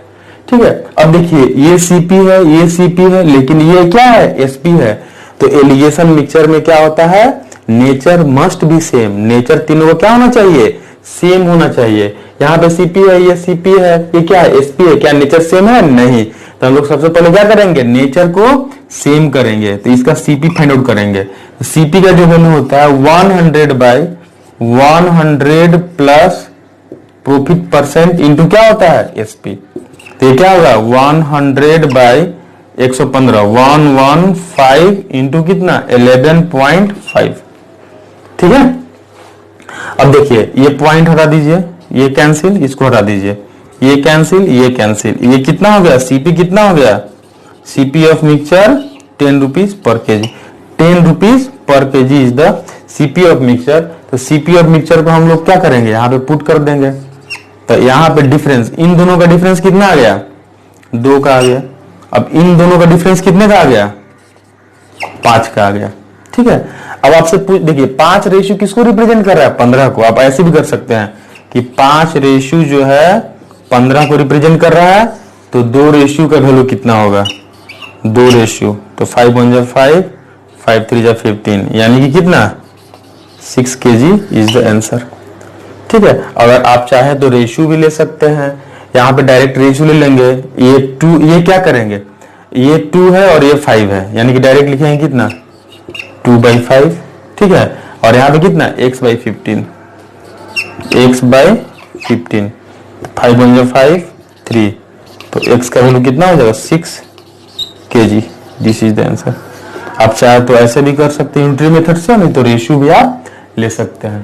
ठीक है। अब देखिए ये सीपी है, ये सीपी है, लेकिन ये क्या है एसपी है। तो एलिगेशन मिक्सचर में क्या होता है nature must be same, nature तीनों को क्या होना चाहिए सेम होना चाहिए। यहाँ पे सीपी है, ये सीपी है, ये क्या है एसपी है, क्या नेचर सेम है नहीं। तो हम लोग सबसे पहले क्या करेंगे नेचर को सेम करेंगे, तो इसका सीपी फाइंड आउट करेंगे। सीपी का जो वैल्यू होता है 100/100 प्लस प्रॉफिट परसेंट इंटू क्या होता है एसपी। तो ये क्या होगा 100/115 115 इंटू कितना 11.5, ठीक है। अब देखिए ये पॉइंट हटा दीजिए, ये कैंसिल, इसको हटा दीजिए, ये कैंसिल, ये कैंसिल, ये कितना हो गया सीपी कितना हो गया CP of mixture 10 rupees per KG. 10 rupees per KG is the CP of mixture. तो सीपी ऑफ मिक्सचर को हम लोग क्या करेंगे यहाँ पे पुट कर देंगे। तो यहाँ पे डिफरेंस इन दोनों का डिफरेंस कितना आ गया 2 का आ गया। अब इन दोनों का डिफरेंस कितने का आ गया 5 का आ गया, ठीक है। अब आपसे पूछ देखिए 5 रेशियो किसको रिप्रेजेंट कर रहा है 15 को। आप ऐसे भी कर सकते हैं कि 5 रेशियो जो है 15 को रिप्रेजेंट कर रहा है, तो 2 रेशियो का वैल्यू कितना होगा 2 रेशियो, तो 5 1 जा 5 5 3 जा 15, यानी कि कितना 6 केजी इज द आंसर, ठीक है। अगर आप चाहे तो रेशियो भी ले सकते हैं, यहाँ पे डायरेक्ट रेशियो ले लेंगे। ये 2 ये क्या करेंगे ये 2 है और ये 5 है, यानी कि डायरेक्ट लिखेंगे कितना 2/5, ठीक है। और यहाँ पे कितना x/15 x/15 5 1 जा 5 3, तो x का वैल्यू कितना हो जाएगा 6 KG. This is the answer. आप चाहे तो ऐसे भी कर सकते हैं यूनिटरी मेथड से, नहीं तो रेशियो भी आप ले सकते हैं।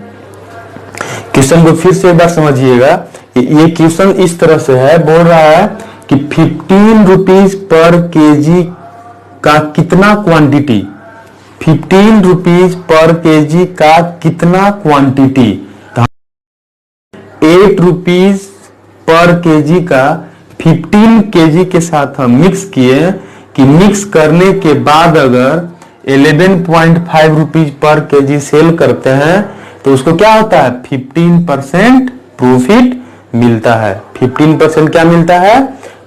क्वेश्चन को फिर से एक बार समझिएगा कि ये क्वेश्चन इस तरह से है, बोल रहा है कि 15 रुपीज पर केजी का कितना क्वांटिटी 15 रुपीज पर केजी का कितना क्वांटिटी 8 रुपीज पर केजी का 15 केजी के साथ हम मिक्स किए कि मिक्स करने के बाद अगर 11.5 रुपीज पर केजी सेल करते हैं तो उसको क्या होता है 15% प्रॉफिट मिलता है। 15% क्या मिलता है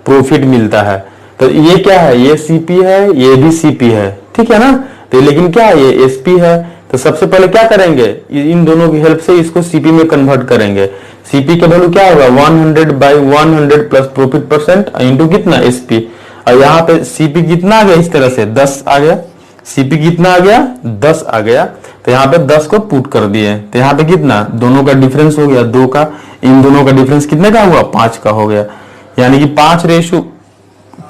प्रॉफिट मिलता है। तो ये क्या है ये सीपी है, ये भी सीपी है, ठीक है ना। तो लेकिन क्या है ये एसपी है। तो सबसे पहले क्या करेंगे इन दोनों की हेल्प से इसको सीपी में कन्वर्ट करेंगे। सीपी का वैल्यू क्या होगा 100/100 प्लस प्रॉफिट परसेंट इंटू कितना एसपी। और यहाँ पे सीपी कितना आ गया इस तरह से 10 आ गया, सीपी कितना आ गया 10 आ गया। तो यहाँ पे 10 को पुट कर दिए, तो यहाँ पे कितना दोनों का डिफरेंस हो गया 2 का, इन दोनों का डिफरेंस कितने का हुआ 5 का हो गया। यानी कि 5 रेशियो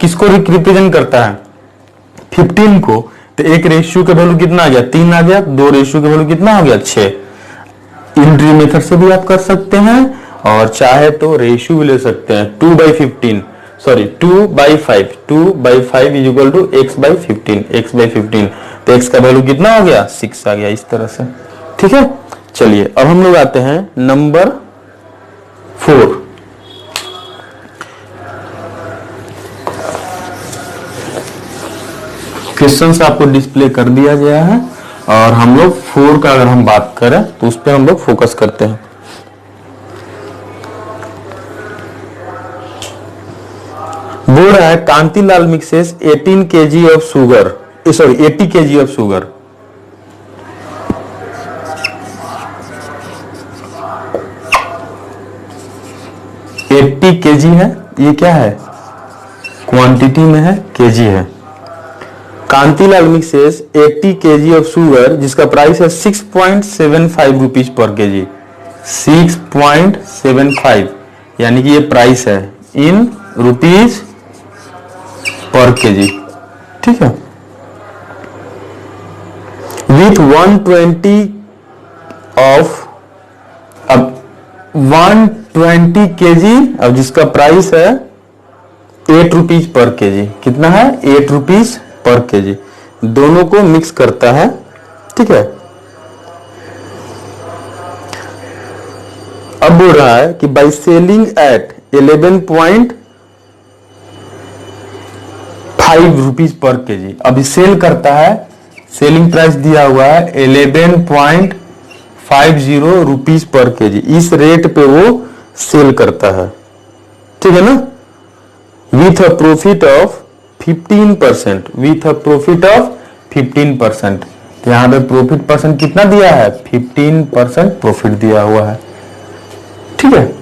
किसको रिप्रेजेंट करता है 15 को। तो एक रेशियो का वैल्यू कितना आ गया 3 आ गया, 2 रेशियो का वैल्यू कितना हो गया 6। यूनिटरी मेथड से भी आप कर सकते हैं और चाहे तो रेशियो भी ले सकते हैं 2/15 sorry 2/5 2/5 is equal to x/15 तो x का वैल्यू कितना हो गया 6 आ गया इस तरह से, ठीक है। चलिए अब हम लोग आते हैं नंबर 4। क्वेश्चन आपको डिस्प्ले कर दिया गया है और हम लोग 4 का अगर हम बात करें तो उस पर हम लोग फोकस करते हैं। बोल रहा है Kantilal mixes 18 kg of sugar, sorry 80 kg of sugar. kg है, ये क्या है, क्वांटिटी में है, केजी है। Kantilal mixes 80 kg of sugar जिसका प्राइस है 6.75 रुपीज पर केजी। 6.75 यानी कि ये प्राइस है इन रुपीज पर केजी, ठीक है। विथ 120 ऑफ, अब 120 केजी, अब जिसका प्राइस है 8 रुपीज पर केजी। कितना है, 8 रुपीज पर केजी। दोनों को मिक्स करता है, ठीक है। अब बोल रहा है कि by selling at 11.5 rupees per KG. अभी सेल करता है, सेलिंग प्राइस दिया हुआ है 11.50 रुपीज पर केजी। इस रेट पे वो सेल करता है, ठीक है ना। With a profit of 15%, with a profit of 15%। तो यहां पे प्रॉफिट परसेंट कितना दिया है, 15% प्रॉफिट दिया हुआ है, ठीक है।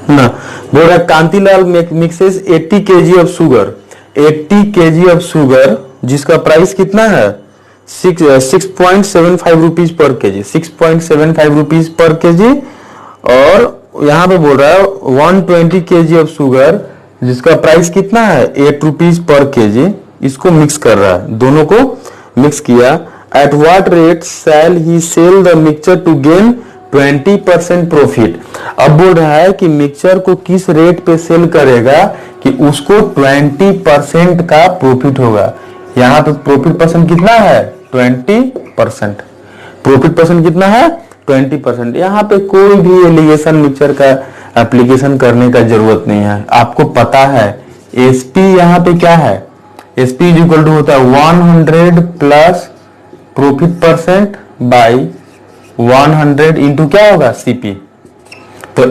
ना बोल रहा Kantilal mixes 80 kg of sugar, 80 kg of sugar जिसका प्राइस कितना है 6.75 rupees per KG, 6.75 rupees per KG. और यहां पे बोल रहा है 120 kg ऑफ शुगर जिसका प्राइस कितना है 8 रुपीज पर केजी। इसको मिक्स कर रहा है, दोनों को मिक्स किया। At what rate shall he sell the mixture to gain 20% profit. अब बोल रहा है कि मिक्सचर को किस रेट पे सेल करेगा कि उसको 20% का प्रॉफिट होगा। यहां पे प्रॉफिट परसेंट कितना है 20%। प्रॉफिट परसेंट कितना है 20%। यहाँ पे कोई भी एलिगेशन मिक्सचर का एप्लीकेशन करने का जरूरत नहीं है, आपको पता है। एसपी यहाँ पे क्या है, एसपी इज इक्वल टू होता है 100 plus profit percent by 100 into क्या होगा सीपी। तो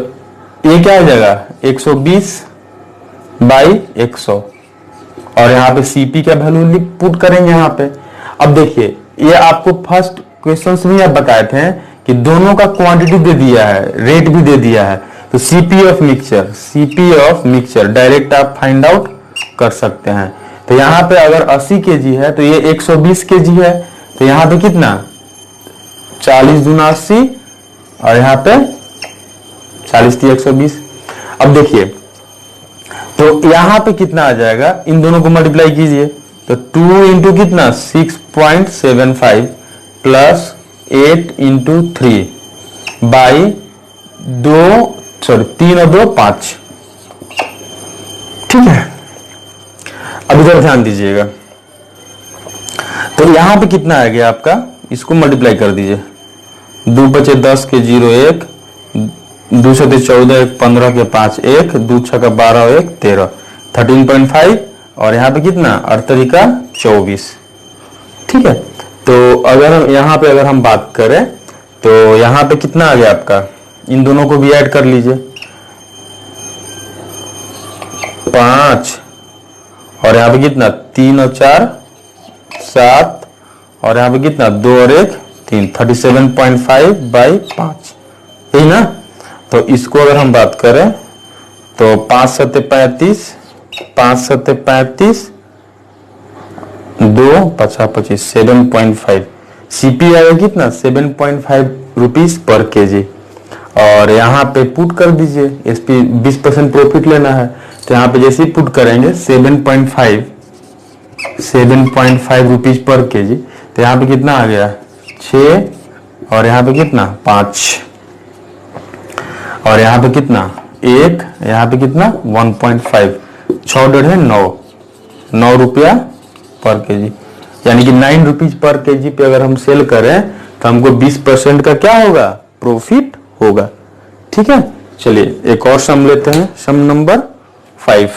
ये क्या हो जाएगा 120 बाई 100, और यहाँ पे सीपी का वैल्यू पुट करेंगे यहाँ पे। अब देखिए ये आपको फर्स्ट क्वेश्चन में आप बताए थे कि दोनों का क्वांटिटी दे दिया है, रेट भी दे दिया है। तो CP of mixture, CP of mixture direct आप फाइंड आउट कर सकते हैं। तो यहाँ पे अगर 80 केजी है तो ये 120 केजी है, तो यहाँ पे कितना 40 दूना 80 और यहाँ पे 40 थी 120। अब देखिए तो यहाँ पे कितना आ जाएगा, इन दोनों को मल्टीप्लाई कीजिए तो 2 इंटू कितना 6.75 प्लस 8 इंटू 3 बाई 3 और 2 5, ठीक है। अब इधर ध्यान दीजिएगा, तो यहां पे कितना आ गया आपका, इसको मल्टीप्लाई कर दीजिए। 2 बचे 10 के 0 1, 2 से 14 1 15 के 5 1, 2 6 का 12 1 13, 13.5 और यहाँ पे कितना 38 का 24, ठीक है। तो अगर हम यहाँ पे अगर हम बात करें तो यहाँ पे कितना आ गया आपका, इन दोनों को भी ऐड कर लीजिए 5 और यहाँ पे कितना 3 और 4 7 और यहाँ पे कितना 2 और 1 3, 37.5 बाई 5, यही ना। तो इसको अगर हम बात करें तो 5 सत्ते 35, 5 सत्ते 35, 2 पचा 25, 7.5। सीपी आएगा कितना 7.5 रुपीज पर केजी। और यहाँ पे पुट कर दीजिए, एसपी 20% प्रॉफिट लेना है, तो यहाँ पे जैसे ही पुट करेंगे 7.5 रुपीज पर केजी, तो यहाँ पे कितना आ गया 6 और यहाँ पे कितना 5 और यहाँ पे कितना 1, यहाँ पे कितना 1.5, 6 डेढ़ 9 रुपया पर केजी, यानी कि 9 रुपीज पर केजी पे अगर हम सेल करें तो हमको 20% का क्या होगा प्रॉफिट होगा, ठीक है। चलिए एक और सम लेते हैं, सम नंबर 5।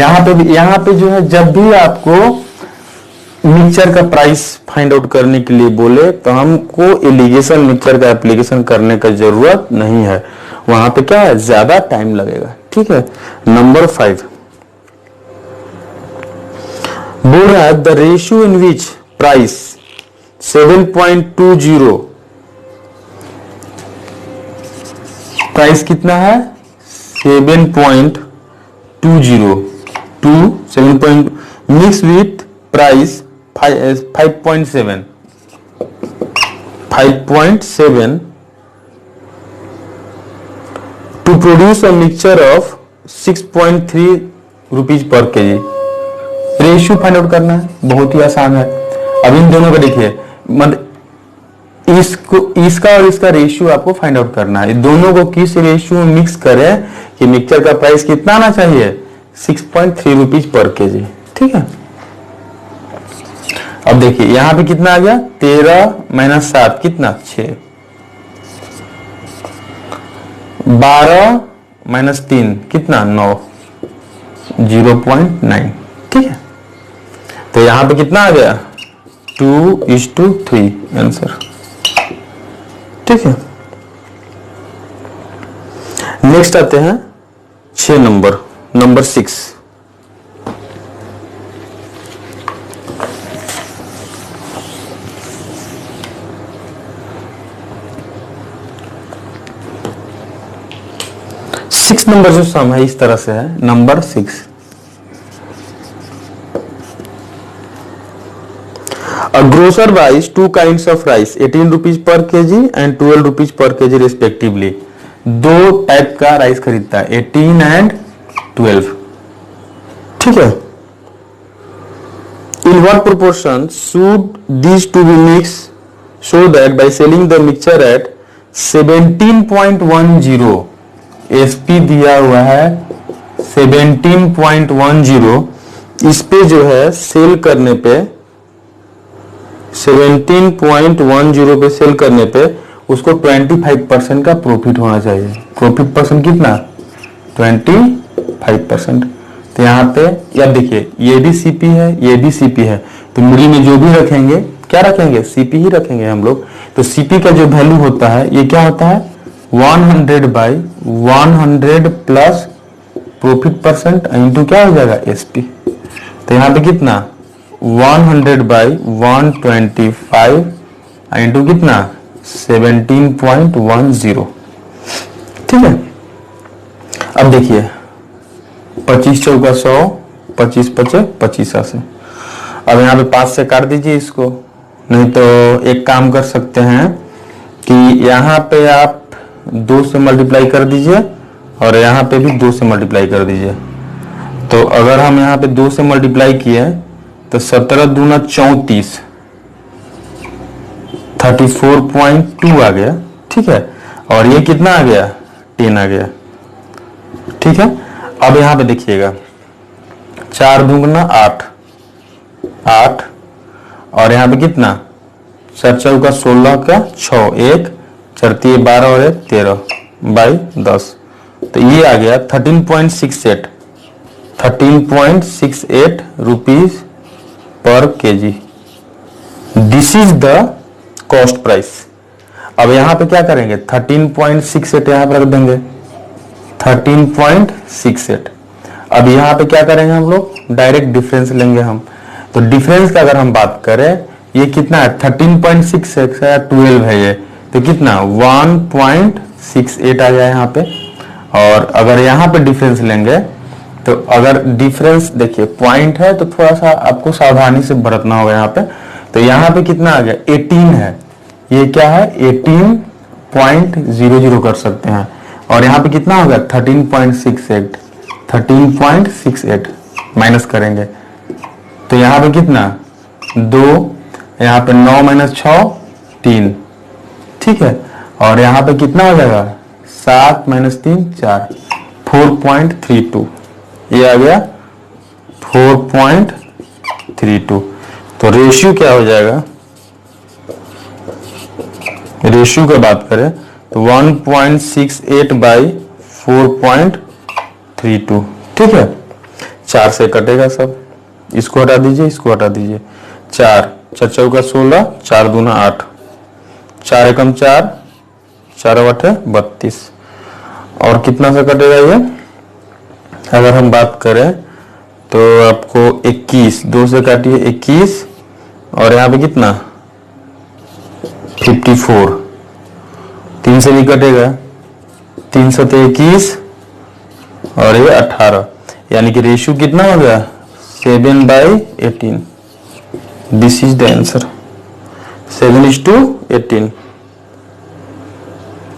यहाँ पे जो है, जब भी आपको मिक्सचर का प्राइस फाइंड आउट करने के लिए बोले तो हमको एलिगेशन मिक्सचर का एप्लीकेशन करने का जरूरत नहीं है, वहां पे क्या है, ज्यादा टाइम लगेगा। ठीक है, नंबर 5 बोल रहा है the ratio in which price 7.20, price कितना है 7.20 to 7. Mix with price 5.7 to produce a mixture of 6.3 rupees per kg. Ratio find out करना है, बहुत ही आसान है। अब इन दोनों का देखिए, मतलब इसका और इसका रेशियो आपको फाइंड आउट करना है। दोनों को किस रेशियो में मिक्स करें कि मिक्सचर का प्राइस कितना आना चाहिए, 6.3 रुपीज पर केजी। ठीक है, अब देखिए यहां पे कितना आ गया, 13 माइनस 7 कितना 6, 12 माइनस 3 कितना 9, 0.9। ठीक है, तो यहां पे कितना आ गया 2:3 आंसर। ठीक है, नेक्स्ट आते हैं 6 नंबर 6। नंबर जो सम है इस तरह से है, number 6। A grocer buys 2 kinds of rice, 18 rupees per kg and 12 rupees per kg respectively। दो टाइप का राइस खरीदता है, 18 एंड 12। ठीक है, in what proportion should these two be mixed so that by selling the mixture at 17.10, SP दिया हुआ है 17.10, इस पे जो है सेल करने पे 17.10 पे सेल करने पे उसको 25% का प्रॉफिट होना चाहिए। प्रॉफिट परसेंट कितना 25%। तो यहाँ पे या देखिए ये भी सीपी है, ये भी सीपी है, तो मिडिल में जो भी रखेंगे क्या रखेंगे, सीपी ही रखेंगे हम लोग। तो सीपी का जो वैल्यू होता है ये क्या होता है 100/100 प्लस प्रॉफिट परसेंट इंटू क्या हो जाएगा एसपी। तो यहाँ पे कितना 100/125 इंटू कितना 17.10। ठीक है, अब देखिए 25 चौका 100, 25 पचे 25 से। अब यहाँ पे 5 से काट दीजिए इसको, नहीं तो एक काम कर सकते हैं कि यहाँ पे आप 2 से मल्टीप्लाई कर दीजिए और यहाँ पे भी 2 से मल्टीप्लाई कर दीजिए। तो अगर हम यहाँ पे 2 से मल्टीप्लाई किए तो 17 दूना 34, 34.2 आ गया। ठीक है, और ये कितना आ गया 10 आ गया। ठीक है, अब यहाँ पे देखिएगा 4 दूना 8 और यहाँ पे कितना 4 चौका 16 का 6, 1 4 12 और 1 13/10। तो ये आ गया 13.68 rupees per KG. This is the cost price. अब यहां पे क्या करेंगे 13.68 यहां पर रख देंगे 13.68। अब यहां पे क्या करेंगे हम लोग डायरेक्ट डिफरेंस लेंगे हम। तो डिफरेंस का अगर हम बात करें ये कितना है 13.68 है या 12 है ये, तो कितना 1.68 आ गया यहाँ पे। और अगर यहाँ पे डिफरेंस लेंगे तो अगर डिफरेंस देखिए पॉइंट है तो थोड़ा सा आपको सावधानी से बरतना होगा यहाँ पे। तो यहाँ पे कितना आ गया 18 है, ये क्या है 18.00 कर सकते हैं। और यहाँ पे कितना होगा 13.68 माइनस करेंगे तो यहाँ पे कितना 2, यहाँ पे 9 माइनस 6 3। ठीक है, और यहाँ पे कितना हो जाएगा 7 माइनस 3 4, 4.32 ये आ गया 4.32। तो रेशियो क्या हो जाएगा, रेशियो की बात करें तो 1.68/4.32। ठीक है, 4 से कटेगा सब, इसको हटा दीजिए, इसको हटा दीजिए। 4 4 चौका 16, 4 दूना 8, 4 एकम 4, 4 8 32। और कितना से कटेगा ये, अगर हम बात करें तो आपको 21, 2 से काटिए 21, और यहाँ पे कितना 54, 3 से भी कटेगा, 3 से 21 और ये 18, यानी कि रेशियो कितना हो गया 7/18। This is the answer, 7:18।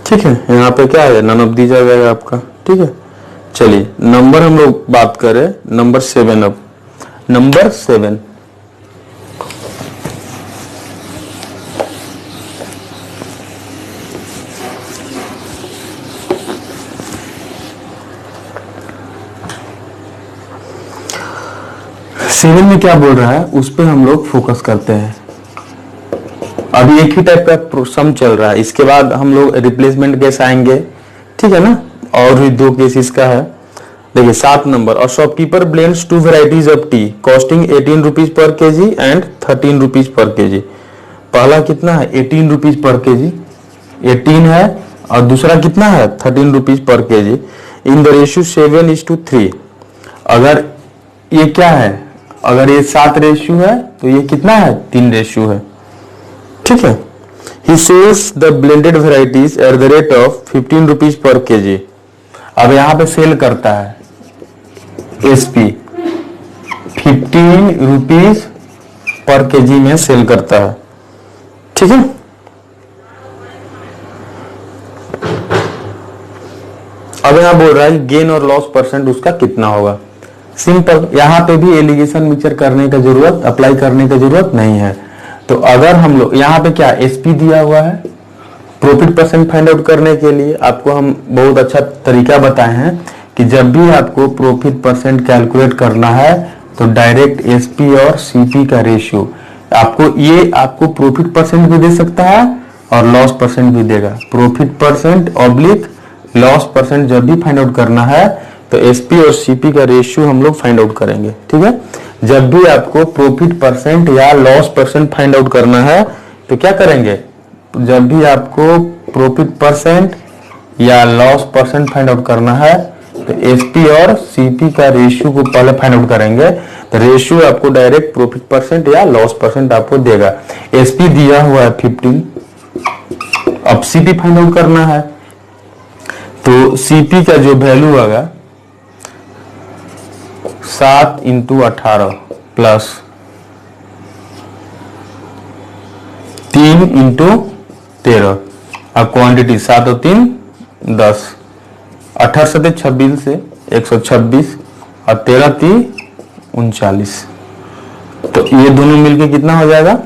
ठीक है, यहाँ पे क्या है, नन ऑफ दीज आ जाएगा आपका। ठीक है, चलिए नंबर हम लोग बात करें नंबर 7। अब नंबर 7, सेवन में क्या बोल रहा है उस पे हम लोग फोकस करते हैं। अभी एक ही टाइप का सम चल रहा है, इसके बाद हम लोग रिप्लेसमेंट केस आएंगे। ठीक है ना, और भी 2 केसेस का है। देखिए 7 नंबर, और shopkeeper blends 2 varieties of T costing 18 rupees per KG and 13 rupees per KG. पहला कितना है 18 रुपीज पर केजी, 18 है, और दूसरा कितना है 13 rupees per KG in the ratio 7:3। अगर ये क्या है, अगर ये 7 रेशियो है तो ये कितना है 3 रेशियो है। ठीक है, he sells the blended varieties at the rate of 15 rupees per kg। अब यहाँ पे सेल करता है SP 15 रुपीज पर केजी में सेल करता है। ठीक है, अब यहाँ बोल रहा है गेन और लॉस परसेंट उसका कितना होगा। सिंपल, यहाँ पे भी एलिगेशन मिक्सचर करने का जरूरत, अप्लाई करने का जरूरत नहीं है। तो अगर हम लोग यहाँ पे क्या SP दिया हुआ है, प्रॉफिट परसेंट फाइंड आउट करने के लिए आपको हम बहुत अच्छा तरीका बताए हैं कि जब भी आपको प्रॉफिट परसेंट कैलकुलेट करना है तो डायरेक्ट SP और CP का रेशियो आपको प्रॉफिट परसेंट भी दे सकता है और लॉस परसेंट भी देगा। Profit percent oblique loss percent जब भी फाइंड आउट करना है तो SP और CP का रेशियो हम लोग फाइंड आउट करेंगे। ठीक है, जब भी आपको प्रॉफिट परसेंट या लॉस परसेंट फाइंड आउट करना है तो क्या करेंगे, जब भी आपको प्रॉफिट परसेंट या लॉस परसेंट फाइंड आउट करना है तो SP और CP का रेशियो को पहले फाइंड आउट करेंगे। तो रेशियो आपको डायरेक्ट प्रॉफिट परसेंट या लॉस परसेंट आपको देगा। SP दिया हुआ है 15, अब CP फाइंड आउट करना है तो CP का जो वैल्यू आएगा 7 × 18 प्लस 3 × 13। अब क्वांटिटी 7 और 3 10, 18 7 26 से 126 और 13 3 39। तो ये दोनों मिलके कितना हो जाएगा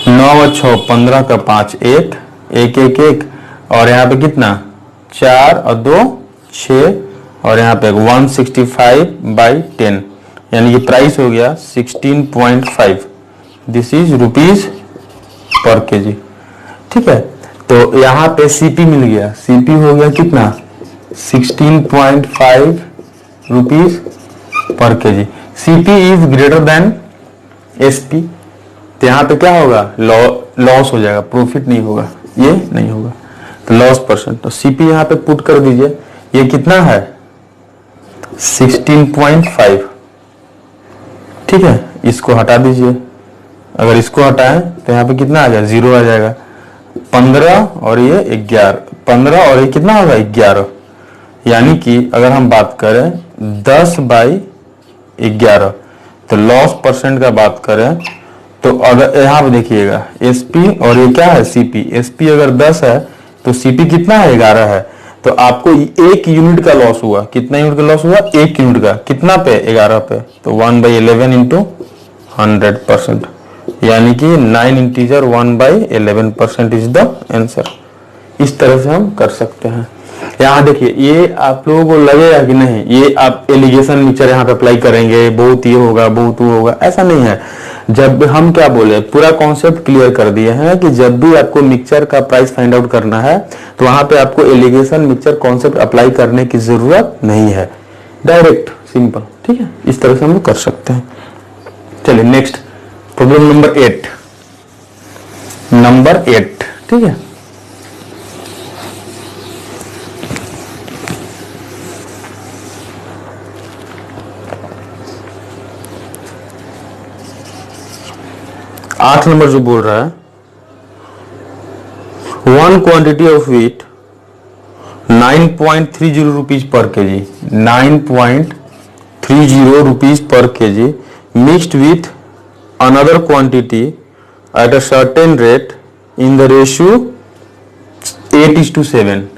9 और 6 15 का 5 1 1 1 1, और यहाँ पे कितना 4 और 2 6, और यहाँ पे 165/10, यानी कि प्राइस हो गया 16.5। This is rupees per KG. ठीक है, तो यहाँ पे CP मिल गया, CP हो गया कितना 16.5 rupees per KG. CP is greater than SP, तो यहाँ पे क्या होगा लॉस हो जाएगा, प्रॉफिट नहीं होगा, ये नहीं होगा, तो लॉस परसेंट। तो CP यहाँ पे पुट कर दीजिए, ये कितना है 16.5। ठीक है, इसको हटा दीजिए, अगर इसको हटाएं तो यहाँ पे कितना आ जाएगा 0 आ जाएगा। 15 और ये 11, 15 और ये कितना होगा 11, यानी कि अगर हम बात करें 10/11। तो लॉस परसेंट का बात करें तो अगर यहाँ पे देखिएगा SP और ये क्या है CP, SP अगर 10 है तो CP कितना है 11 है, तो आपको 1 यूनिट का लॉस हुआ। कितना यूनिट का लॉस हुआ 1 यूनिट का, कितना पे 11 पे, तो 1/11 × 100%, यानी कि 9 इंटीजर 1/11% इज द आंसर। इस तरह से हम कर सकते हैं। यहाँ देखिए, ये आप लोगों को लगेगा कि नहीं ये आप एलिगेशन मिक्सचर यहाँ पे अप्लाई करेंगे, बहुत ये होगा बहुत वो होगा, ऐसा नहीं है। जब हम क्या बोले, पूरा कॉन्सेप्ट क्लियर कर दिए हैं कि जब भी आपको मिक्सचर का प्राइस फाइंड आउट करना है तो वहां पे आपको एलिगेशन मिक्सचर कॉन्सेप्ट अप्लाई करने की जरूरत नहीं है। डायरेक्ट सिंपल, ठीक है। इस तरह से हम लोग कर सकते हैं। चलिए नेक्स्ट प्रॉब्लम नंबर 8, ठीक है। आठ नंबर जो बोल रहा है, one quantity of wheat 9.30 rupees per KG, 9.30 rupees per KG mixed with another quantity at a certain rate in the ratio 8:7,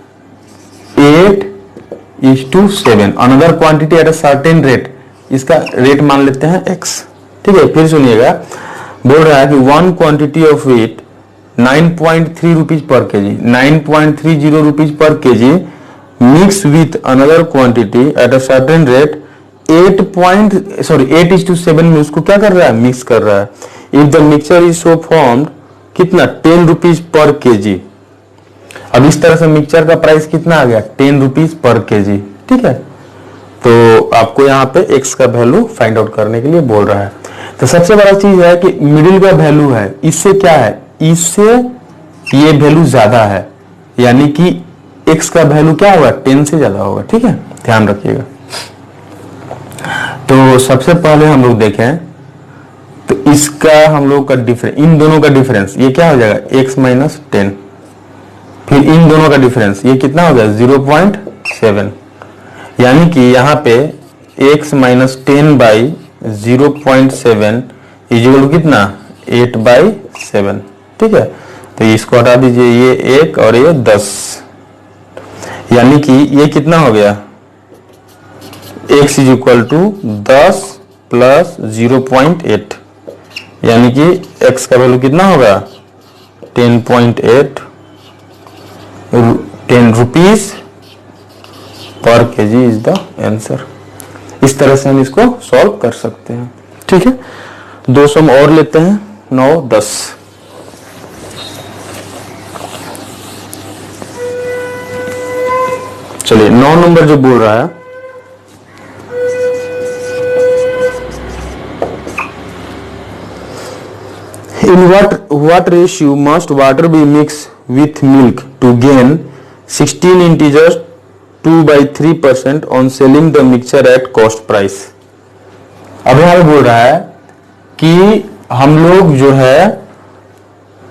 8:7, another quantity at a certain rate, इसका rate मान लेते हैं x, ठीक है। फिर सुनिएगा, बोल रहा है कि one quantity of wheat 9.3 rupees per KG, 9.30 rupees per KG mix with another quantity at a certain rate 8:7 में उसको क्या कर रहा है, मिक्स कर रहा है। If the mixture is so formed, कितना, 10 रुपीज पर केजी। अब इस तरह से मिक्सचर का प्राइस कितना आ गया, 10 रुपीज पर केजी, ठीक है। तो आपको यहाँ पे x का वैल्यू फाइंड आउट करने के लिए बोल रहा है। तो सबसे बड़ा चीज है कि मिडिल का वैल्यू है, इससे क्या है, इससे ये वैल्यू ज्यादा है, यानी कि x का वैल्यू क्या होगा, 10 से ज्यादा होगा, ठीक है, ध्यान रखिएगा। तो सबसे पहले हम लोग देखें तो इसका हम लोग का डिफरेंस, इन दोनों का डिफरेंस ये क्या हो जाएगा, x माइनस 10, फिर इन दोनों का डिफरेंस ये कितना हो गया, 0.7, यानी कि यहाँ पे x माइनस 10 बाई 0.7 इजिकल कितना, 8/7, ठीक है। तो इसको हटा दीजिए, ये 1 और ये 10, यानी कि ये कितना हो गया, x is equal to 10 plus 0.8, यानी कि x का वैल्यू कितना होगा, 10.8 10 rupees per KG is the answer. इस तरह से हम इसको सॉल्व कर सकते हैं, ठीक है। 2 सम और लेते हैं, 9, 10। चलिए 9 नंबर जो बोल रहा है, in what ratio must water be mixed with milk to gain 16 integers 2/3% on selling the mixture at cost price। अब यहाँ बोल रहा है कि हम लोग जो है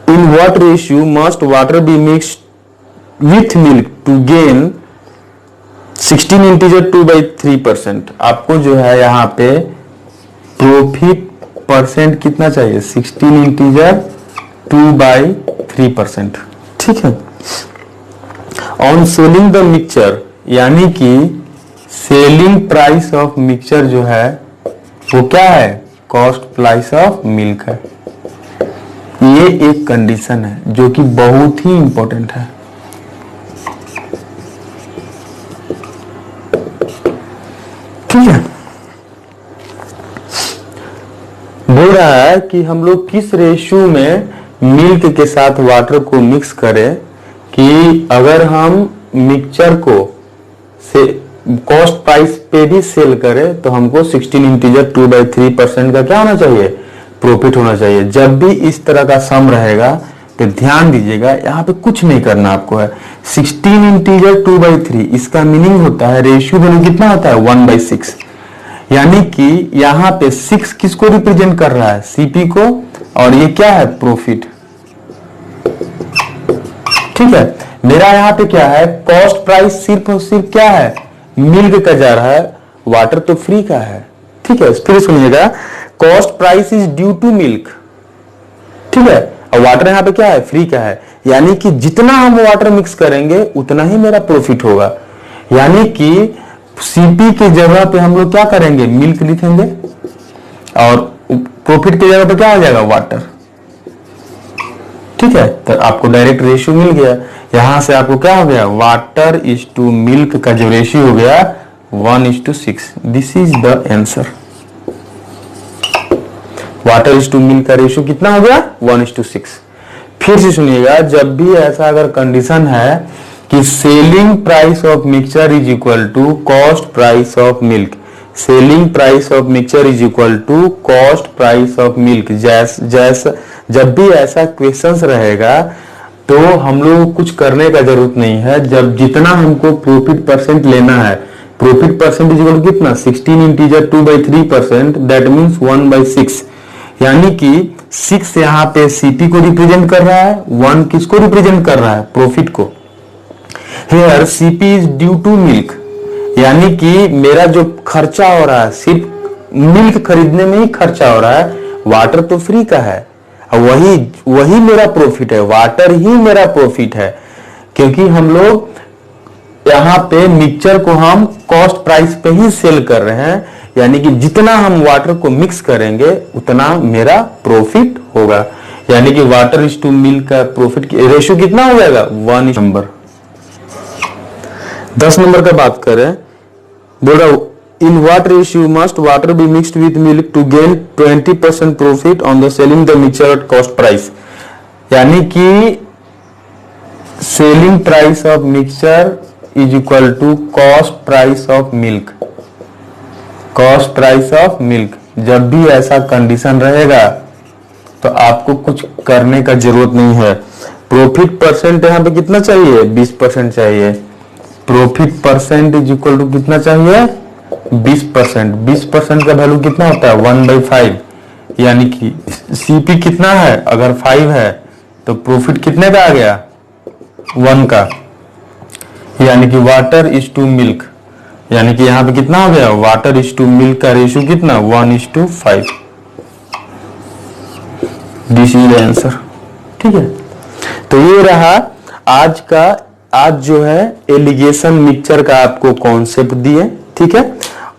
in what ratio must water be mixed with milk to gain 16 integer 2/3%। आपको जो है यहाँ पे प्रॉफिट परसेंट कितना चाहिए, 16 इंटीजर 2/3%, ठीक है। ऑन सेलिंग द मिक्सचर, यानी कि सेलिंग प्राइस ऑफ मिक्सचर जो है वो क्या है, कॉस्ट प्राइस ऑफ मिल्क है। ये एक कंडीशन है जो कि बहुत ही इंपॉर्टेंट है, ठीक है। बोल रहा है कि हम लोग किस रेशियो में मिल्क के साथ वाटर को मिक्स करें कि अगर हम मिक्सचर को से कॉस्ट प्राइस पे भी सेल करें तो हमको 16 इंटीजर 2/3% का क्या होना चाहिए, प्रॉफिट होना चाहिए। जब भी इस तरह का सम रहेगा तो ध्यान दीजिएगा, यहाँ पे कुछ नहीं करना आपको है। 16 इंटीजर 2/3, इसका मीनिंग होता है रेशियो वैल्यू कितना होता है, 1/6, यानी कि यहाँ पे 6 किसको रिप्रेजेंट कर रहा है, सीपी को, और ये क्या है, प्रॉफिट, ठीक है। मेरा यहाँ पे क्या है, कॉस्ट प्राइस सिर्फ और सिर्फ क्या है, मिल्क का जा रहा है, वाटर तो फ्री का है, ठीक है। फिर सुनिएगा, cost price is due to milk, ठीक है, और वाटर यहाँ पे क्या है, फ्री का है, यानी कि जितना हम वाटर मिक्स करेंगे उतना ही मेरा प्रॉफिट होगा। यानी कि सीपी के जगह पे हम लोग क्या करेंगे, मिल्क लिखेंगे, और प्रॉफिट की जगह पे क्या हो जाएगा, वाटर, ठीक है। तो आपको डायरेक्ट रेशियो मिल गया। यहां से आपको क्या हो गया, वाटर इज टू मिल्क का जो रेशियो हो गया 1:6। This is the answer. Water is to milk का रेशियो कितना हो गया, 1:6। फिर से सुनिएगा, जब भी ऐसा अगर कंडीशन है कि selling price of mixture is equal to cost price of milk, selling price of mixture is equal to cost price of milk. जैसा जब भी ऐसा क्वेश्चंस रहेगा तो हम लोग कुछ करने का जरूरत नहीं है। जब जितना हमको प्रॉफिट परसेंट लेना है, profit percent is equal to कितना 16 इंटीजर 2/3%, दैट मीन्स 1/6, यानी कि 6 यहाँ पे सीपी को रिप्रेजेंट कर रहा है, 1 किसको रिप्रेजेंट कर रहा है, प्रॉफिट को। Here CP is due to milk, यानी कि मेरा जो खर्चा हो रहा है सिर्फ मिल्क खरीदने में ही खर्चा हो रहा है, वाटर तो फ्री का है, वही मेरा प्रॉफिट है, वाटर ही मेरा प्रॉफिट है। क्योंकि हम लोग यहाँ पे मिक्सचर को हम कॉस्ट प्राइस पे ही सेल कर रहे हैं, यानी कि जितना हम वाटर को मिक्स करेंगे उतना मेरा प्रॉफिट होगा। यानी कि वाटर इज टू मिल्क का प्रॉफिट रेशियो कितना हो जाएगा 1 नंबर। 10 नंबर का बात करें, बोल रहा in what ratio must water be mixed with milk to gain 20% profit on the selling the mixture at cost price. यानी कि selling price of mixture is equal to cost price of milk, cost price of milk. जब भी ऐसा condition रहेगा तो आपको कुछ करने का जरूरत नहीं है। प्रॉफिट परसेंट यहाँ पे कितना चाहिए 20% चाहिए, profit percent is equal to कितना चाहिए 20%। 20% का वैल्यू कितना होता है 1/5, यानी कि सीपी कितना है, अगर 5 है तो प्रॉफिट कितने का आ गया 1 का, यानी कि वाटर इज टू मिल्क, यानी कि यहां पे कितना हो गया वाटर इज टू मिल्क का रेशियो कितना 1:5। This is the answer. ठीक है, तो ये रहा आज जो है एलिगेशन मिक्सचर का आपको कॉन्सेप्ट दिए। ठीक है,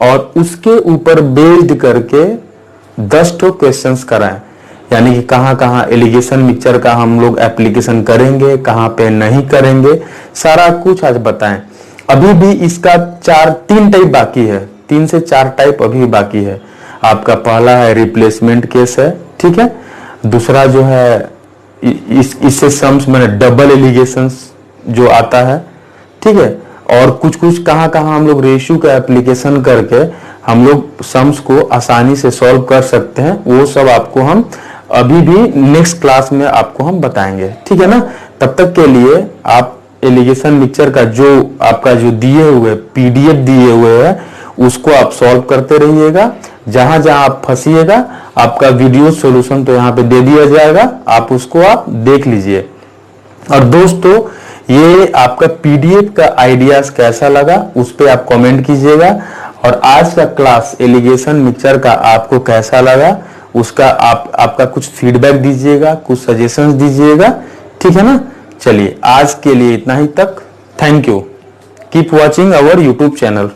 और उसके ऊपर बेस्ड करके 10 क्वेश्चंस कराएं, यानी कि कहां कहां एलिगेशन मिक्सचर का हम लोग एप्लीकेशन करेंगे, कहां पे नहीं करेंगे, सारा कुछ आज बताएं। अभी भी इसका 3 टाइप बाकी है, 3 से 4 टाइप अभी बाकी है। आपका पहला है रिप्लेसमेंट केस है, ठीक है। दूसरा जो है इससे सम्स मैंने डबल एलिगेशंस जो आता है, ठीक है। और कुछ कहां हम लोग रेशियो का एप्लीकेशन करके हम लोग सम्स को आसानी से सॉल्व कर सकते हैं, वो सब आपको हम अभी भी नेक्स्ट क्लास में आपको हम बताएंगे। ठीक है ना, तब तक के लिए आप एलिगेशन मिक्सचर का जो आपका जो दिए हुए पीडीएफ दिए हुए है उसको आप सॉल्व करते रहिएगा। जहां जहां आप फंसिएगा आपका वीडियो सॉल्यूशन तो यहाँ पे दे दिया जाएगा, आप उसको आप देख लीजिए। और दोस्तों ये आपका पीडीएफ का आइडियाज कैसा लगा उस पे आप कमेंट कीजिएगा, और आज का क्लास एलिगेशन मिक्सचर का आपको कैसा लगा उसका आपका कुछ फीडबैक दीजिएगा, कुछ सजेशंस दीजिएगा। ठीक है ना, चलिए आज के लिए इतना ही तक। Thank you, keep watching our YouTube channel.